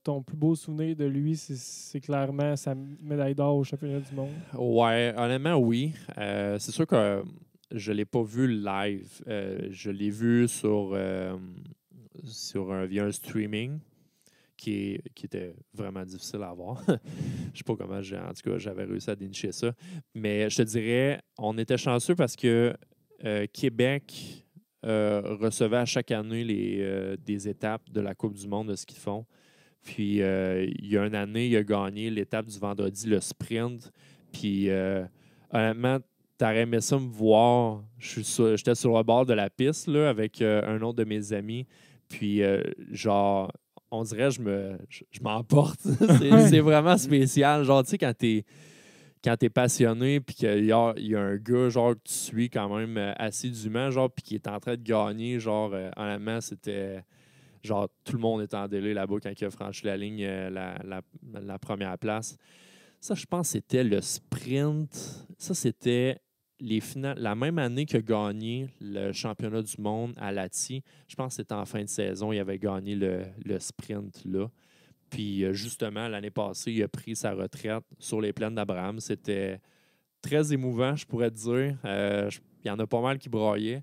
ton plus beau souvenir de lui, c'est clairement sa médaille d'or au championnat du monde. Ouais, honnêtement, oui. C'est sûr que je ne l'ai pas vu live. Je l'ai vu via un streaming qui était vraiment difficile à voir. Je ne sais pas comment en tout cas, j'avais réussi à dénicher ça. Mais je te dirais, on était chanceux parce que Québec recevait à chaque année des étapes de la Coupe du monde de ski de fond. Puis il y a une année, il a gagné l'étape du vendredi, le sprint. Puis honnêtement, t'aurais aimé ça me voir. J'étais sur le bord de la piste là, avec un autre de mes amis. Puis on dirait que je m'emporte. C'est vraiment spécial. Genre, tu sais, quand t'es passionné, puis qu'il y a un gars, genre, que tu suis quand même assidûment, genre, puis qui est en train de gagner, genre, honnêtement, c'était... Genre, tout le monde était en délai là-bas quand il a franchi la ligne, la première place. Ça, je pense que c'était le sprint. Ça, c'était les finales. La même année qu'il a gagné le championnat du monde à Lahti, je pense que c'était en fin de saison, il avait gagné le sprint là. Puis justement, l'année passée, il a pris sa retraite sur les plaines d'Abraham. C'était très émouvant, je pourrais te dire. Il y en a pas mal qui braillaient.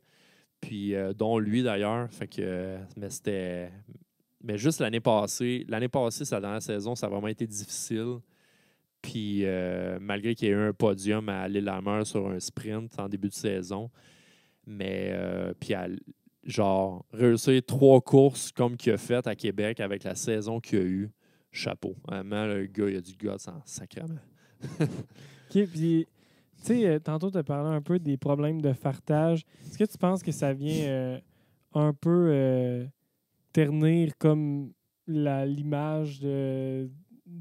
Puis dont lui d'ailleurs. Fait que mais juste l'année passée, sa dernière saison, ça a vraiment été difficile. Puis malgré qu'il y ait eu un podium à Lillehammer sur un sprint en début de saison, mais puis genre réussir 3 courses comme qu'il a fait à Québec avec la saison qu'il a eue, chapeau. Vraiment, le gars, il a du goût en sacrément. OK, puis tu sais, tantôt, tu as parlé un peu des problèmes de fartage. Est-ce que tu penses que ça vient un peu ternir comme l'image de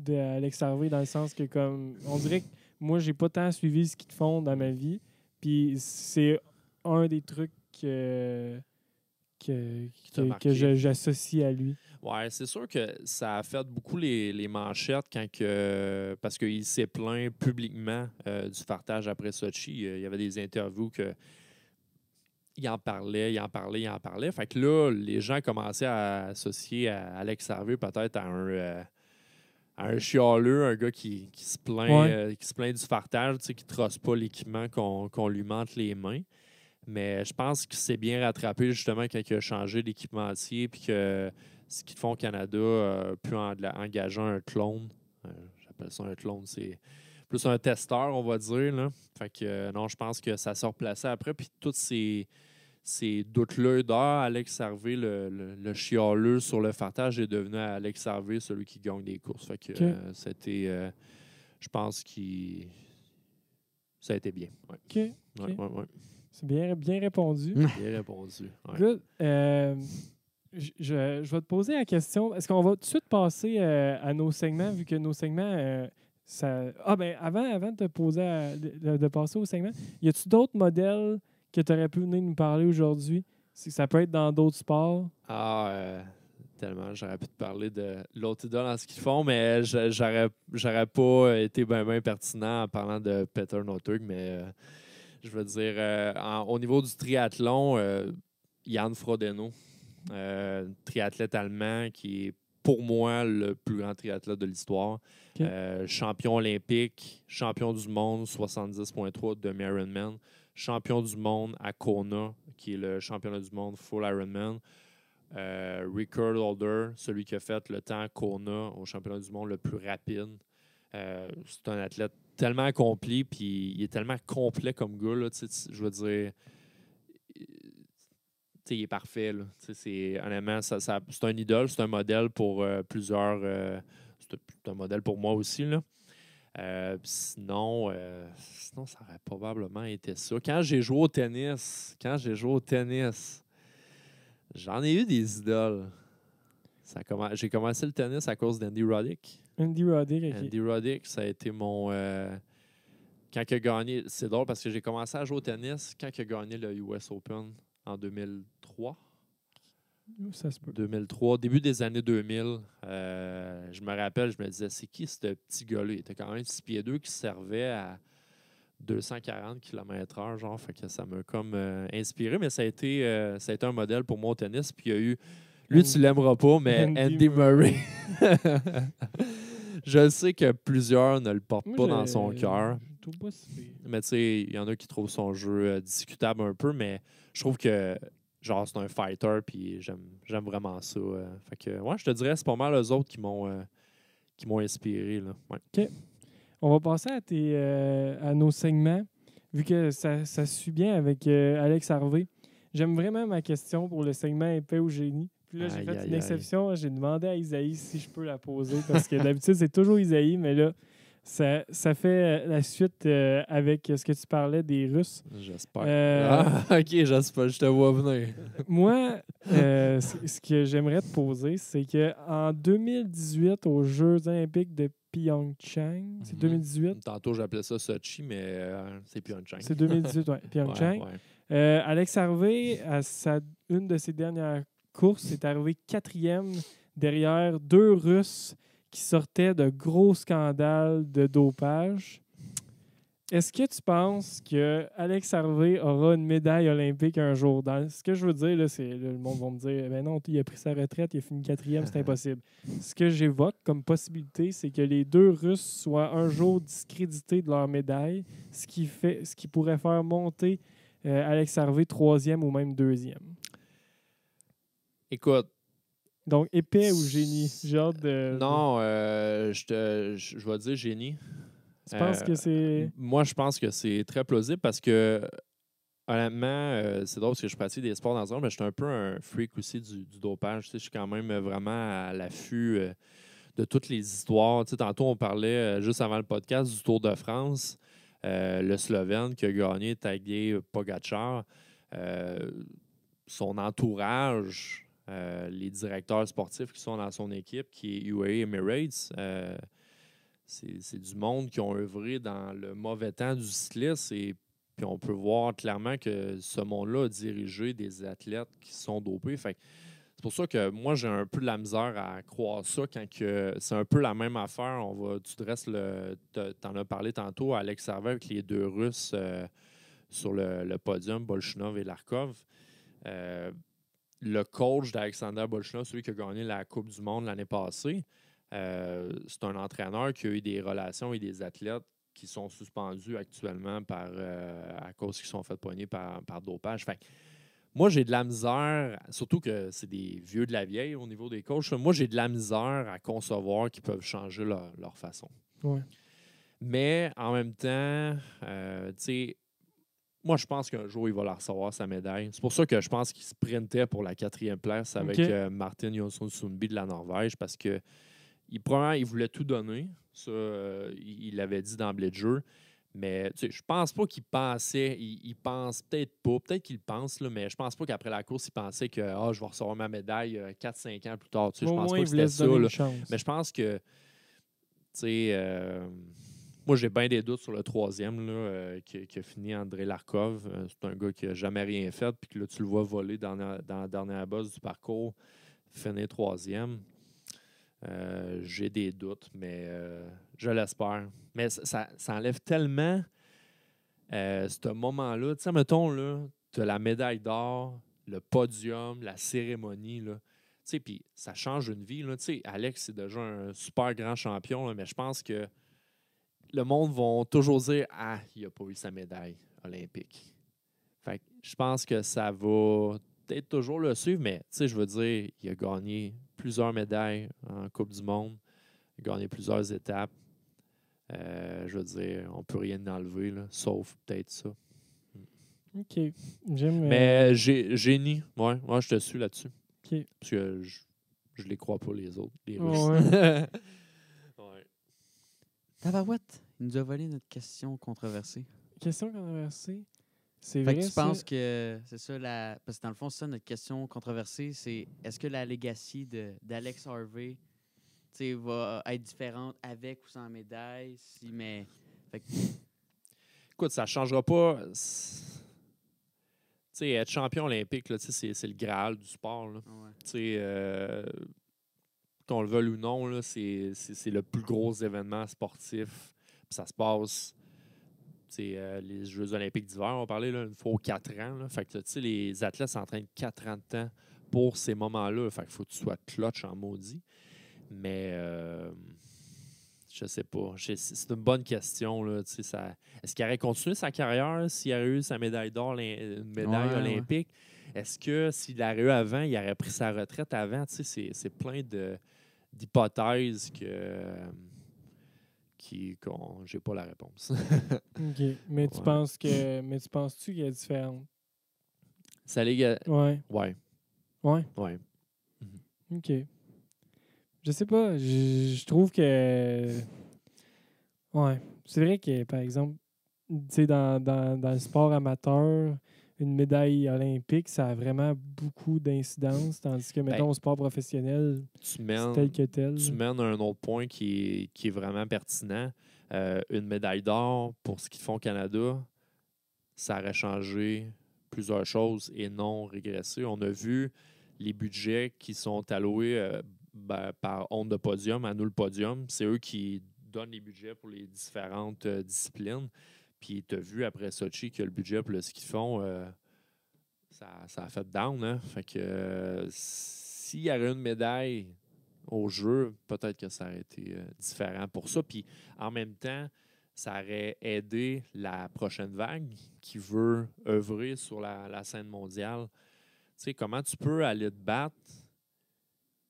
Alex Harvey dans le sens que, comme, on dirait que moi, j'ai pas tant suivi ce qu'ils font dans ma vie. Puis c'est un des trucs que j'associe à lui. Ouais, c'est sûr que ça a fait beaucoup les manchettes parce qu'il s'est plaint publiquement du fartage après Sochi. Il y avait des interviews que il en parlait. Fait que là, les gens commençaient à associer à Alex Harvey peut-être à un chialeux, un gars qui se plaint du fartage, tu sais, qui ne trosse pas l'équipement qu'on lui mente les mains. Mais je pense qu'il s'est bien rattrapé justement quand il a changé d'équipementier puis que ce qu'ils font au Canada a pu engager un clone. J'appelle ça un clone, c'est plus un testeur, on va dire. Là. Fait que non, je pense que ça s'est replacé après. Puis tous ces doutes-là Alex Harvey, le chialeux sur le fartage, est devenu Alex Harvey, celui qui gagne des courses. Fait que c'était... je pense que ça a été bien. Ouais. OK. Ouais. C'est bien répondu. Bien répondu. Ouais. Good. Je vais te poser la question. Est-ce qu'on va tout de suite passer à nos segments, vu que nos segments... avant de te poser de passer au segment, y a-tu d'autres modèles que tu aurais pu venir nous parler aujourd'hui? Ça peut être dans d'autres sports. Tellement. J'aurais pu te parler de l'autre idole en ce qu'ils font, mais j'aurais pas été bien pertinent en parlant de Petter Northug, mais je veux dire, au niveau du triathlon, Jan Frodeno, triathlète allemand qui est pour moi, le plus grand triathlète de l'histoire. OK. Champion olympique, champion du monde 70.3 demi-Ironman, champion du monde à Kona, qui est le championnat du monde full Ironman. Record holder, celui qui a fait le temps à Kona au championnat du monde le plus rapide. C'est un athlète tellement accompli, puis il est tellement complet comme gars. Là, je veux dire, il est parfait. Là. Honnêtement, c'est un idole, c'est un modèle pour plusieurs. C'est un modèle pour moi aussi. Là. Sinon, ça aurait probablement été ça. Quand j'ai joué au tennis, j'en ai eu des idoles. J'ai commencé le tennis à cause d'Andy Roddick. Andy Roddick, OK. Andy Roddick, ça a été mon... quand il a gagné... C'est drôle parce que j'ai commencé à jouer au tennis quand il a gagné le US Open en 2003. Ça se peut. 2003, début des années 2000. Je me rappelle, je me disais, c'est qui ce petit gars-là? Il était quand même 6 pieds 2 qui servait à 240 km/h, genre. Fait que ça m'a comme inspiré, mais ça a été un modèle pour moi au tennis. Puis il y a eu... Lui, tu l'aimeras pas, mais Andy Murray. Je sais que plusieurs ne le portent pas dans son cœur. Mais tu sais, il y en a qui trouvent son jeu discutable un peu, mais je trouve que genre c'est un fighter, puis j'aime vraiment ça. Fait que, ouais, je te dirais, c'est pas mal eux autres qui m'ont inspiré. Là. Ouais. OK. On va passer à nos segments, vu que ça suit bien avec Alex Harvey. J'aime vraiment ma question pour le segment épais ou génie. Puis là, j'ai fait une exception. J'ai demandé à Isaïe si je peux la poser, parce que d'habitude, c'est toujours Isaïe, mais là, ça fait la suite avec ce que tu parlais des Russes. J'espère. OK, j'espère. Je te vois venir. Moi, ce que j'aimerais te poser, c'est qu'en 2018, aux Jeux olympiques de Pyeongchang, c'est 2018? Tantôt, j'appelais ça Sochi, mais c'est Pyeongchang. C'est 2018, oui, Pyeongchang. Ouais. Alex Harvey, à une de ses dernières courses, est arrivé 4e derrière 2 Russes qui sortaient de gros scandales de dopage. Est-ce que tu penses que Alex Harvey aura une médaille olympique un jour? Ce que je veux dire, là, c'est le monde va me dire ben non, il a pris sa retraite, il a fini 4e, c'est impossible. Ce que j'évoque comme possibilité, c'est que les 2 Russes soient un jour discrédités de leur médaille, ce qui pourrait faire monter Alex Harvey 3e ou même 2e. Écoute. Donc, épais ou génie? J'ai hâte de... Non, je vais dire génie. Tu penses que c'est... Moi, je pense que c'est très plausible parce que, honnêtement, c'est drôle parce que je pratique des sports dans un, mais je suis un peu un freak aussi du dopage. Tu sais, je suis quand même vraiment à l'affût de toutes les histoires. Tu sais, tantôt, on parlait, juste avant le podcast, du Tour de France. Le Slovène qui a gagné, Tadej Pogačar. Son entourage... les directeurs sportifs qui sont dans son équipe, qui est UAE Emirates, c'est du monde qui ont œuvré dans le mauvais temps du cyclisme et puis on peut voir clairement que ce monde-là a dirigé des athlètes qui sont dopés. Fait que c'est pour ça que moi, j'ai un peu de la misère à croire ça quand c'est un peu la même affaire. Tu dresses t'en as parlé tantôt, Alex Harvey avec les 2 Russes sur le podium, Bolshunov et Larkov. Le coach d'Alexander Bolshunov, celui qui a gagné la Coupe du monde l'année passée, c'est un entraîneur qui a eu des relations et des athlètes qui sont suspendus actuellement à cause qu'ils sont fait poigner par dopage. Fait, moi, j'ai de la misère, surtout que c'est des vieux de la vieille au niveau des coachs. Moi, j'ai de la misère à concevoir qu'ils peuvent changer leur façon. Ouais. Mais en même temps, tu sais, moi, je pense qu'un jour, il va la recevoir, sa médaille. C'est pour ça que je pense qu'il sprintait pour la 4e place avec Martin Jonsson Sundby de la Norvège parce que il voulait tout donner. Ça, il l'avait dit d'emblée de jeu. Mais je pense pas qu'il pensait. Il pense peut-être pas. Peut-être qu'il pense, là, mais je pense pas qu'après la course, il pensait que je vais recevoir ma médaille 4-5 ans plus tard. Je pense pas que c'était ça. Mais je pense que moi, j'ai bien des doutes sur le 3e là, qui a fini André Larkov. C'est un gars qui n'a jamais rien fait, puis que là, tu le vois voler dans la dernière bosse du parcours, finir 3e. J'ai des doutes, mais je l'espère. Mais ça enlève tellement ce moment-là. Tu sais, mettons, tu as la médaille d'or, le podium, la cérémonie. Là. sais, puis ça change une vie. Là. Tu sais, Alex, c'est déjà un super grand champion, là, mais je pense que le monde va toujours dire « Ah, il n'a pas eu sa médaille olympique. » Fait que je pense que ça va peut-être toujours le suivre, mais tu sais, je veux dire, il a gagné plusieurs médailles en Coupe du Monde, il a gagné plusieurs étapes. Je veux dire, on ne peut rien enlever, là, sauf peut-être ça. OK. J'aime... Mais génie, ouais, je te suis là-dessus. OK. Parce que je les crois pas, les autres, les Russes. Ouais. Ouais. Tabarouette, il nous a volé notre question controversée. Question controversée. C'est Fait vrai, que tu ça? penses que c'est ça, parce que dans le fond, c'est ça notre question controversée, c'est est-ce que la legacy d'Alex Harvey va être différente avec ou sans médaille? Fait que, Écoute, ça ne changera pas. Tu sais, être champion olympique, là, c'est le Graal du sport. Là. ouais. Tu sais, qu'on le veuille ou non, là, c'est le plus gros événement sportif. Puis ça se passe, les Jeux olympiques d'hiver, on va parler là, une fois aux 4 ans. Là. Fait que, tu sais, les athlètes s'entraînent 4 ans de temps pour ces moments-là. Fait qu'il faut que tu sois clutch en maudit. Mais je sais pas. C'est une bonne question. Là, est-ce qu'il aurait continué sa carrière s'il aurait eu sa médaille d'or, une médaille olympique? Ouais. Est-ce que s'il l'aurait eu avant, il aurait pris sa retraite avant? C'est plein d'hypothèses qu'on j'ai pas la réponse. OK. Mais tu penses que... Mais tu penses-tu qu'il y a différente? Ça les Ouais. Ouais. Ouais? Ouais. OK. Je sais pas. Je trouve que... Ouais. C'est vrai que, par exemple, tu sais, dans le sport amateur, une médaille olympique, ça a vraiment beaucoup d'incidence, tandis que, mettons, au sport professionnel, c'est tel que tel. Tu mènes un autre point qui est vraiment pertinent. Une médaille d'or pour ce qu'ils font au Canada, ça aurait changé plusieurs choses et non régressé. On a vu les budgets qui sont alloués par Onde de Podium, à nous le podium. C'est eux qui donnent les budgets pour les différentes disciplines. Puis tu as vu après Sochi que le budget pour ce qu'ils font, ça a fait down. Hein? Fait que s'il y avait une médaille au jeu, peut-être que ça aurait été différent pour ça. Puis en même temps, ça aurait aidé la prochaine vague qui veut œuvrer sur la scène mondiale. Tu sais, comment tu peux aller te battre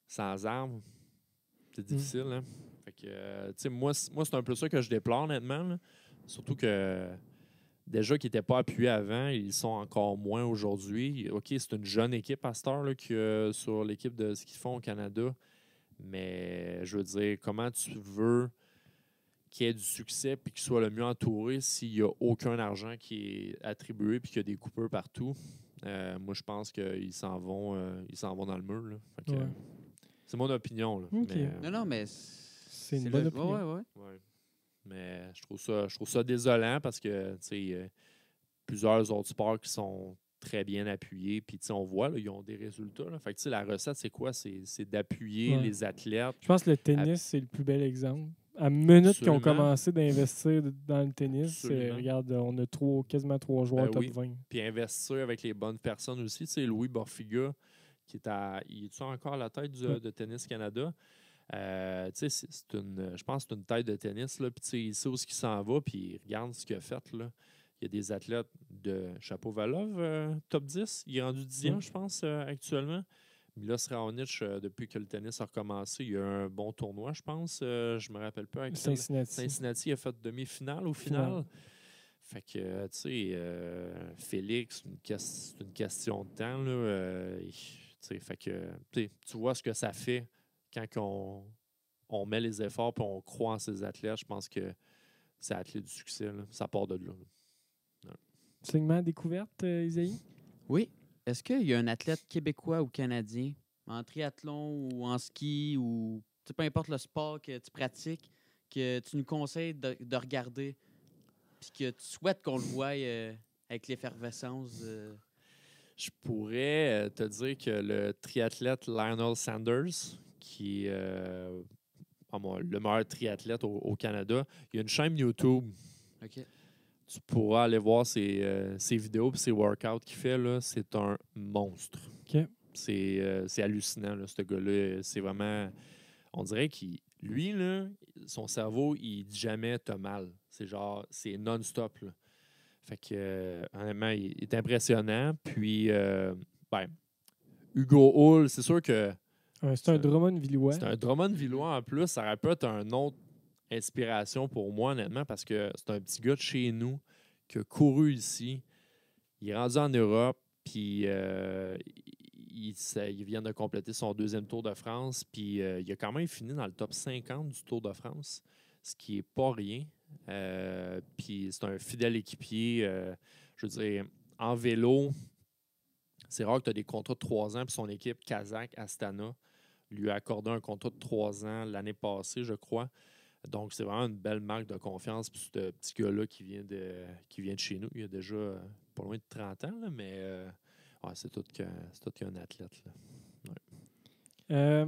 sans armes? C'est difficile, hein? Fait que, tu sais, moi, c'est un peu ça que je déplore, honnêtement. Là. Surtout que déjà qu'ils n'étaient pas appuyés avant, ils sont encore moins aujourd'hui. OK, c'est une jeune équipe à cette heure sur l'équipe de ce qu'ils font au Canada. Mais je veux dire, comment tu veux qu'il y ait du succès et qu'il soit le mieux entouré s'il n'y a aucun argent qui est attribué et qu'il y a des coupeurs partout? Moi, je pense qu'ils s'en vont dans le mur. Là. Fait que, c'est mon opinion. Là. Okay. Mais, non, mais c'est une bonne opinion. Ouais. Mais je trouve ça désolant parce que il y a plusieurs autres sports qui sont très bien appuyés. Puis on voit, là, ils ont des résultats. Là. Fait que la recette, c'est quoi? C'est d'appuyer les athlètes. Je pense que le tennis, c'est le plus bel exemple. À minute qu'ils ont commencé d'investir dans le tennis, regarde, on a quasiment 3 joueurs top 20. Puis investir avec les bonnes personnes aussi. Louis Borfiga, qui il est encore à la tête de Tennis Canada. Je pense que c'est une tête de tennis. Là, puis il sait où il s'en va, puis regarde ce qu'il a fait. Là. Il y a des athlètes de Chapovalov, top 10. Il est rendu 10e, je pense, actuellement. Milos Raonic, depuis que le tennis a recommencé, il y a un bon tournoi, je pense. Je me rappelle pas. Cincinnati a fait demi-finale ou finale. Fait que, tu sais, Félix, c'est une question de temps. Là, fait que, tu vois ce que ça fait quand on met les efforts et on croit en ces athlètes. Je pense que c'est l'athlète du succès. Là. Ça part de là. Segment découverte, Isaïe? Oui. Est-ce qu'il y a un athlète québécois ou canadien, en triathlon ou en ski, ou peu importe le sport que tu pratiques, que tu nous conseilles de regarder puis que tu souhaites qu'on le voie avec l'effervescence? Je pourrais te dire que le triathlète Lionel Sanders, qui est le meilleur triathlète au Canada, il y a une chaîne YouTube. OK. Tu pourras aller voir ses vidéos et ses workouts qu'il fait. Là, c'est un monstre. OK. C'est hallucinant, là, ce gars-là. C'est vraiment... On dirait qu'il... Lui, là, son cerveau, il dit jamais « t'as mal ». C'est genre, c'est non-stop, là. Fait que, honnêtement, il est impressionnant. Puis, ben, Hugo Hull, c'est sûr que... C'est un Drummond-Villois. C'est un Drummond-Villois en plus. Ça aurait pu être une autre inspiration pour moi, honnêtement, parce que c'est un petit gars de chez nous qui a couru ici. Il est rendu en Europe, puis il vient de compléter son 2e Tour de France, puis il a quand même fini dans le top 50 du Tour de France, ce qui n'est pas rien. Puis c'est un fidèle équipier. Je veux dire, en vélo, c'est rare que tu as des contrats de 3 ans, puis son équipe kazakh, Astana, lui a accordé un contrat de 3 ans l'année passée, je crois. Donc, c'est vraiment une belle marque de confiance pour ce petit gars-là qui vient de chez nous. Il a déjà pas loin de 30 ans, là, mais ouais, c'est tout qu'un athlète. Là. Ouais.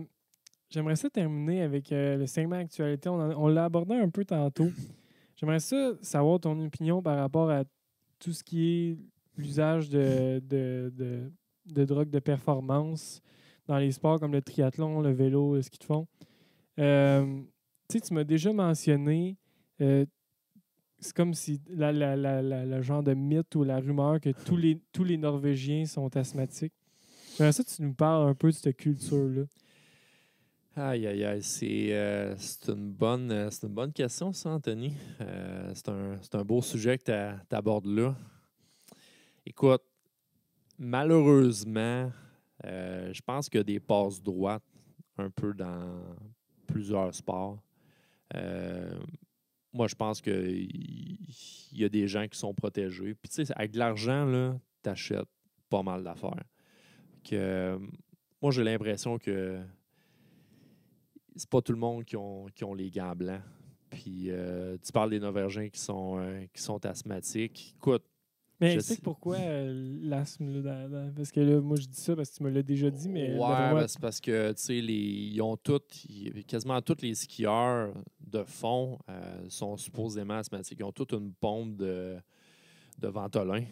J'aimerais ça terminer avec le segment actualité. On l'a abordé un peu tantôt. J'aimerais ça savoir ton opinion par rapport à tout ce qui est l'usage de drogues de performance dans les sports comme le triathlon, le vélo, le ski de fond. Tu m'as déjà mentionné, c'est comme si le genre de mythe ou la rumeur que tous les Norvégiens sont asthmatiques. J'aimerais ça que tu nous parles un peu de cette culture-là. Aïe, aïe, aïe. C'est une bonne question, ça, Anthony. C'est un beau sujet que tu abordes là. Écoute, malheureusement, je pense qu'il y a des passes droites un peu dans plusieurs sports. Moi, je pense qu'il y a des gens qui sont protégés. Puis, tu sais, avec de l'argent, tu achètes pas mal d'affaires. Moi, j'ai l'impression que c'est pas tout le monde qui ont les gants blancs. Puis, tu parles des Norvégiens qui sont asthmatiques. Écoute, mais explique pourquoi l'asthme. Parce que là, moi, je dis ça parce que tu me l'as déjà dit, mais... Ouais, c'est parce que, tu sais, quasiment tous les skieurs de fond sont supposément asthmatiques. Ils ont toute une pompe de Ventolin.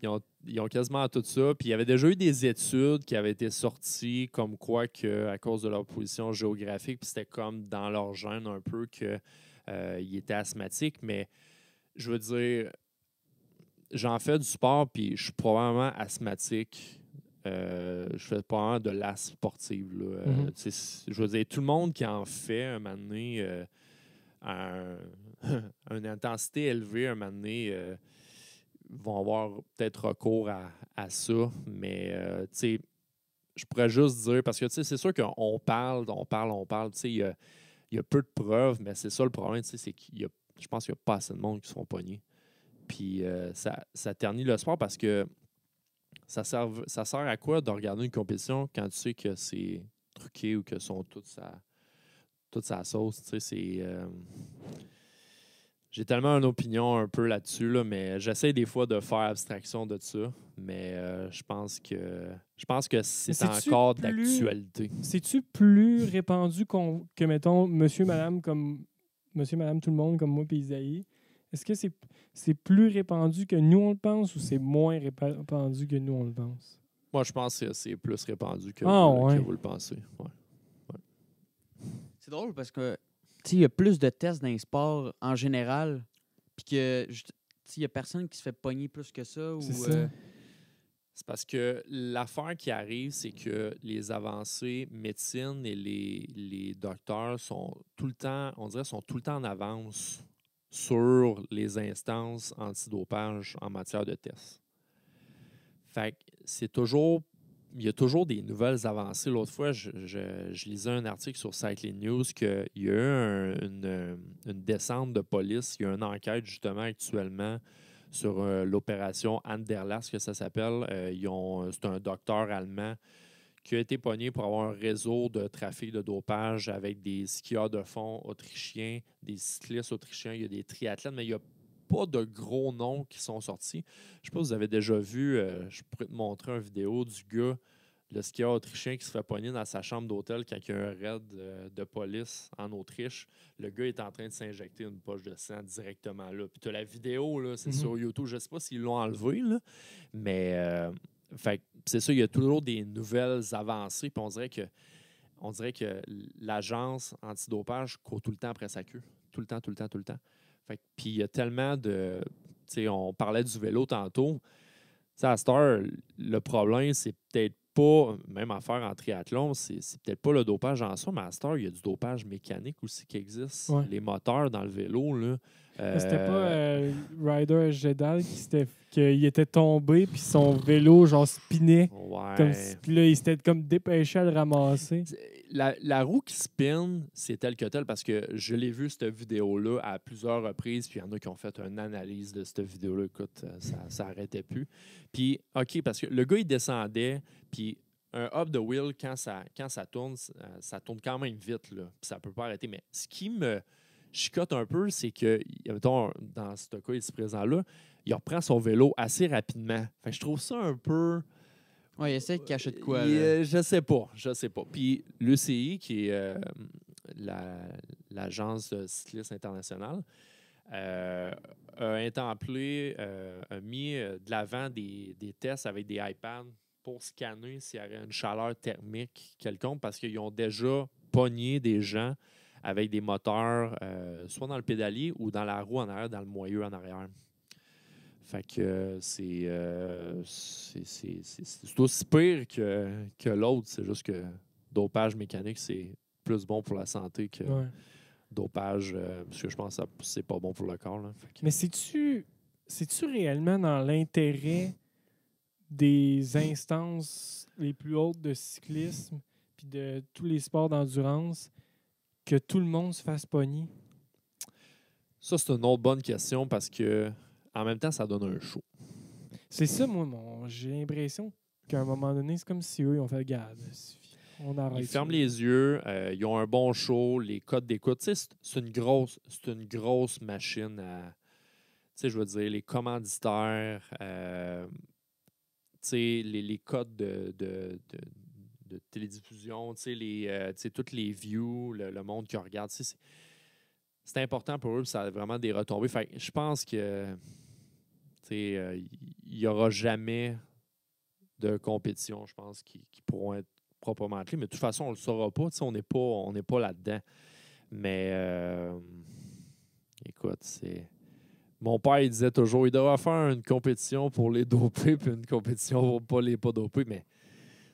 Ils ont quasiment tout ça. Puis il y avait déjà eu des études qui avaient été sorties comme quoi que à cause de leur position géographique, puis c'était comme dans leur gène un peu qu'ils étaient asthmatiques. Mais je veux dire, j'en fais du sport, puis je suis probablement asthmatique. Je fais probablement de l'asthme sportive. Là. Je veux dire, tout le monde qui en fait un moment donné, à une intensité élevée, un moment donné, vont avoir peut-être recours à ça. Mais, tu sais, je pourrais juste dire, parce que, tu sais, c'est sûr qu'on parle, tu sais, il y a peu de preuves, mais c'est ça le problème, tu sais, c'est je pense qu'il n'y a pas assez de monde qui se font pogner. Puis ça ternit le sport parce que ça sert à quoi de regarder une compétition quand tu sais que c'est truqué ou que sont toute sa sauce, tu sais, c'est... J'ai tellement une opinion un peu là-dessus, là, mais j'essaie des fois de faire abstraction de ça. Mais je pense que c'est encore d'actualité. C'est-tu plus répandu que, mettons, monsieur, madame, tout le monde, comme moi et Isaïe? Est-ce que c'est plus répandu que nous, on le pense, ou c'est moins répandu que nous, on le pense? Moi, je pense que c'est plus répandu que vous le pensez. Ouais. C'est drôle parce que il y a plus de tests dans les sports en général, puis que il n'y a personne qui se fait pogner plus que ça. C'est parce que l'affaire qui arrive, c'est que les avancées médecine et les docteurs sont tout le temps, on dirait, sont tout le temps en avance sur les instances antidopage en matière de tests. Fait que il y a toujours des nouvelles avancées. L'autre fois, je lisais un article sur Cycling News qu'il y a eu une descente de police. Il y a une enquête justement actuellement sur l'opération Anderlecht, que ça s'appelle. C'est un docteur allemand qui a été pogné pour avoir un réseau de trafic de dopage avec des skieurs de fond autrichiens, des cyclistes autrichiens, il y a des triathlètes, mais il n'y a pas de gros noms qui sont sortis. Je ne sais pas si vous avez déjà vu, je pourrais te montrer une vidéo du gars, le skieur autrichien qui se fait pogner dans sa chambre d'hôtel quand il y a un raid de police en Autriche. Le gars est en train de s'injecter une poche de sang directement là. Puis tu as la vidéo, là, c'est sur YouTube. Je ne sais pas s'ils l'ont enlevé, là, mais fait que c'est ça, il y a toujours des nouvelles avancées. Puis on dirait que l'agence antidopage court tout le temps après sa queue. Tout le temps, tout le temps, tout le temps. Fait que, puis il y a tellement de... Tu sais, on parlait du vélo tantôt. Tu sais, à cette heure, le problème, c'est peut-être pas, même affaire en triathlon, c'est peut-être pas le dopage en soi, mais à cette heure, il y a du dopage mécanique aussi qui existe. Ouais. Les moteurs dans le vélo, là. Mais c'était pas Ryder Jedal qu'il était tombé puis son vélo genre spinait comme Ouais. puis là il s'était comme dépêché à le ramasser. La roue qui spin, c'est tel que tel parce que je l'ai vu cette vidéo-là à plusieurs reprises, puis il y en a qui ont fait une analyse de cette vidéo-là. Écoute, ça n'arrêtait plus. Puis, OK, parce que le gars, il descendait, puis un up de wheel, quand ça tourne quand même vite, là, puis ça peut pas arrêter. Mais ce qui me chicote un peu, c'est que, mettons, dans ce cas ici présent-là, il reprend son vélo assez rapidement. Fait que je trouve ça un peu... Ouais, il essaie de cacher de quoi. Là. Je sais pas. Puis l'UCI, qui est l'agence de cyclisme internationale, a intemplé, a mis de l'avant des tests avec des iPads pour scanner s'il y avait une chaleur thermique quelconque, parce qu'ils ont déjà pogné des gens avec des moteurs, soit dans le pédalier ou dans la roue en arrière, dans le moyeu en arrière. Fait que c'est aussi pire que l'autre. C'est juste que dopage mécanique, c'est plus bon pour la santé que Ouais. dopage, parce que je pense que c'est pas bon pour le corps. Là. Fait que- Mais c'est-tu réellement dans l'intérêt des instances les plus hautes de cyclisme puis de tous les sports d'endurance que tout le monde se fasse pogner? Ça, c'est une autre bonne question parce que en même temps, ça donne un show. C'est ça, moi, j'ai l'impression qu'à un moment donné, c'est comme si eux, ils ont fait garde. On arrête. Ils ferment les yeux, ils ont un bon show, les codes d'écoute. Tu sais, c'est une grosse machine à. Tu sais, je veux dire, les commanditaires, tu sais, les codes de télédiffusion, tu sais, toutes les views, le monde qui regarde. Tu sais, c'est important pour eux, puis ça a vraiment des retombées. Fait que je pense que il n'y aura jamais de compétition, je pense, qui pourront être proprement clés. Mais de toute façon, on ne le saura pas. On n'est pas là-dedans. Mais écoute, c'est. Mon père, il disait toujours, il devrait faire une compétition pour les dopés puis une compétition pour pas les pas dopés. Mais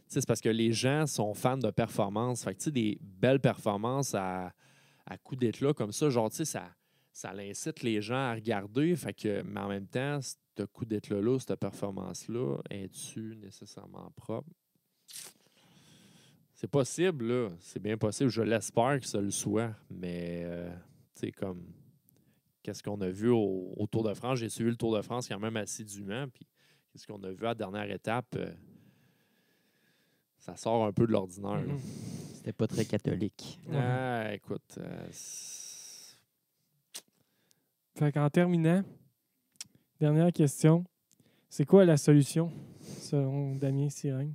c'est parce que les gens sont fans de performance. Fait que des belles performances à coup d'éclat comme ça, genre, ça incite les gens à regarder. Fait que, mais en même temps, ce coup d'éclat-là, cette performance-là, es-tu nécessairement propre? C'est possible, là. C'est bien possible. Je l'espère que ça le soit. Mais, tu sais, comme, qu'est-ce qu'on a vu au Tour de France? J'ai suivi le Tour de France quand même assidûment. Puis, qu'est-ce qu'on a vu à la dernière étape? Ça sort un peu de l'ordinaire. là. C'était pas très catholique. Ah, écoute. Fait qu'en terminant, dernière question. C'est quoi la solution, selon Damien Sirène?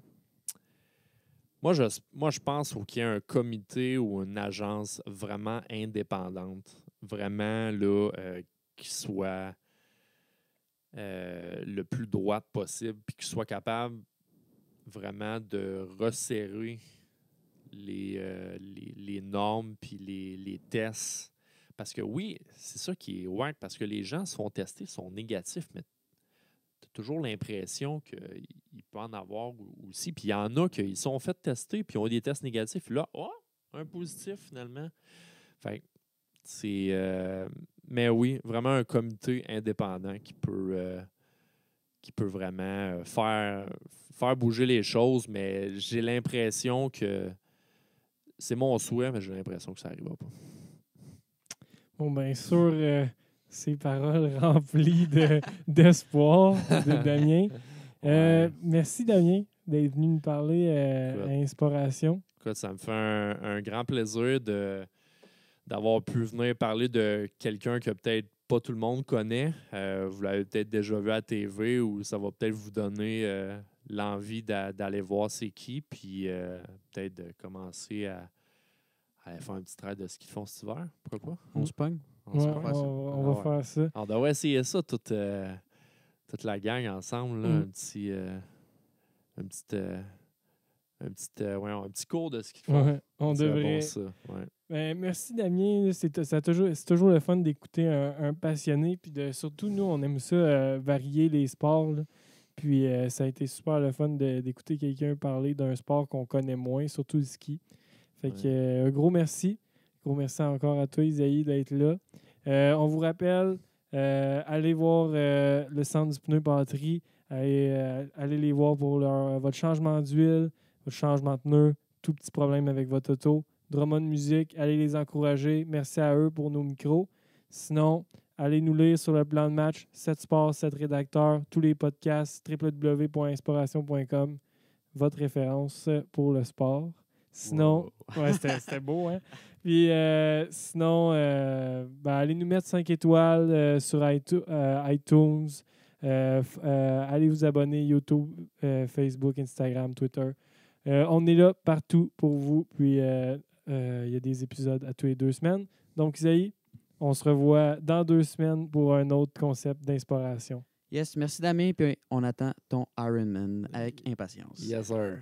Moi, je pense qu'il y ait un comité ou une agence vraiment indépendante, vraiment là, qui soit le plus droite possible, puis qui soit capable vraiment de resserrer les normes puis les tests. Parce que oui, c'est ça qui est wack, parce que les gens se font tester, sont négatifs, mais tu as toujours l'impression qu'il peut en avoir aussi. Puis il y en a qui sont fait tester, puis ont des tests négatifs. Là, un positif finalement. Fait que c'est. Mais oui, vraiment un comité indépendant qui peut vraiment faire bouger les choses, mais j'ai l'impression que c'est mon souhait, mais j'ai l'impression que ça n'arrivera pas. Bon, bien sûr, ces paroles remplies d'espoir de Damien. Ouais. Merci, Damien, d'être venu nous parler Écoute. à Inspiration. Écoute, ça me fait un grand plaisir d'avoir pu venir parler de quelqu'un que peut-être pas tout le monde connaît. Vous l'avez peut-être déjà vu à la TV ou ça va peut-être vous donner l'envie d'aller voir c'est qui, puis peut-être de commencer à aller faire un petit trait de ce qu'ils font cet hiver. Pourquoi pas? On se pogne? On se fait ça. On va faire ça. On devrait essayer ça, toute la gang ensemble. Là, un petit un petit cours de ski de fond. Ouais, on C'est devrait. bon, ça. Ouais. Ben, merci Damien. C'est toujours le fun d'écouter un passionné. Puis surtout, nous, on aime ça, varier les sports. Là. Puis ça a été super le fun d'écouter quelqu'un parler d'un sport qu'on connaît moins, surtout le ski. Fait que un gros merci. Gros merci encore à toi, Isaïe, d'être là. On vous rappelle, allez voir le centre du pneu batterie. Allez les voir pour votre changement d'huile, votre changement de pneu, tout petit problème avec votre auto. Drummond Music, allez les encourager. Merci à eux pour nos micros. Sinon, allez nous lire sur le plan de match, 7 sports, 7 rédacteurs, tous les podcasts, www.inspiration.com, votre référence pour le sport. Sinon, ouais, c'était beau, hein? Puis sinon, allez nous mettre 5 étoiles sur iTunes. Allez vous abonner YouTube, Facebook, Instagram, Twitter. On est là partout pour vous. Puis il y a des épisodes à tous les 2 semaines. Donc, Isaïe, on se revoit dans 2 semaines pour un autre concept d'inspiration. Yes, merci Damien. Puis on attend ton Ironman avec impatience. Yes, sir.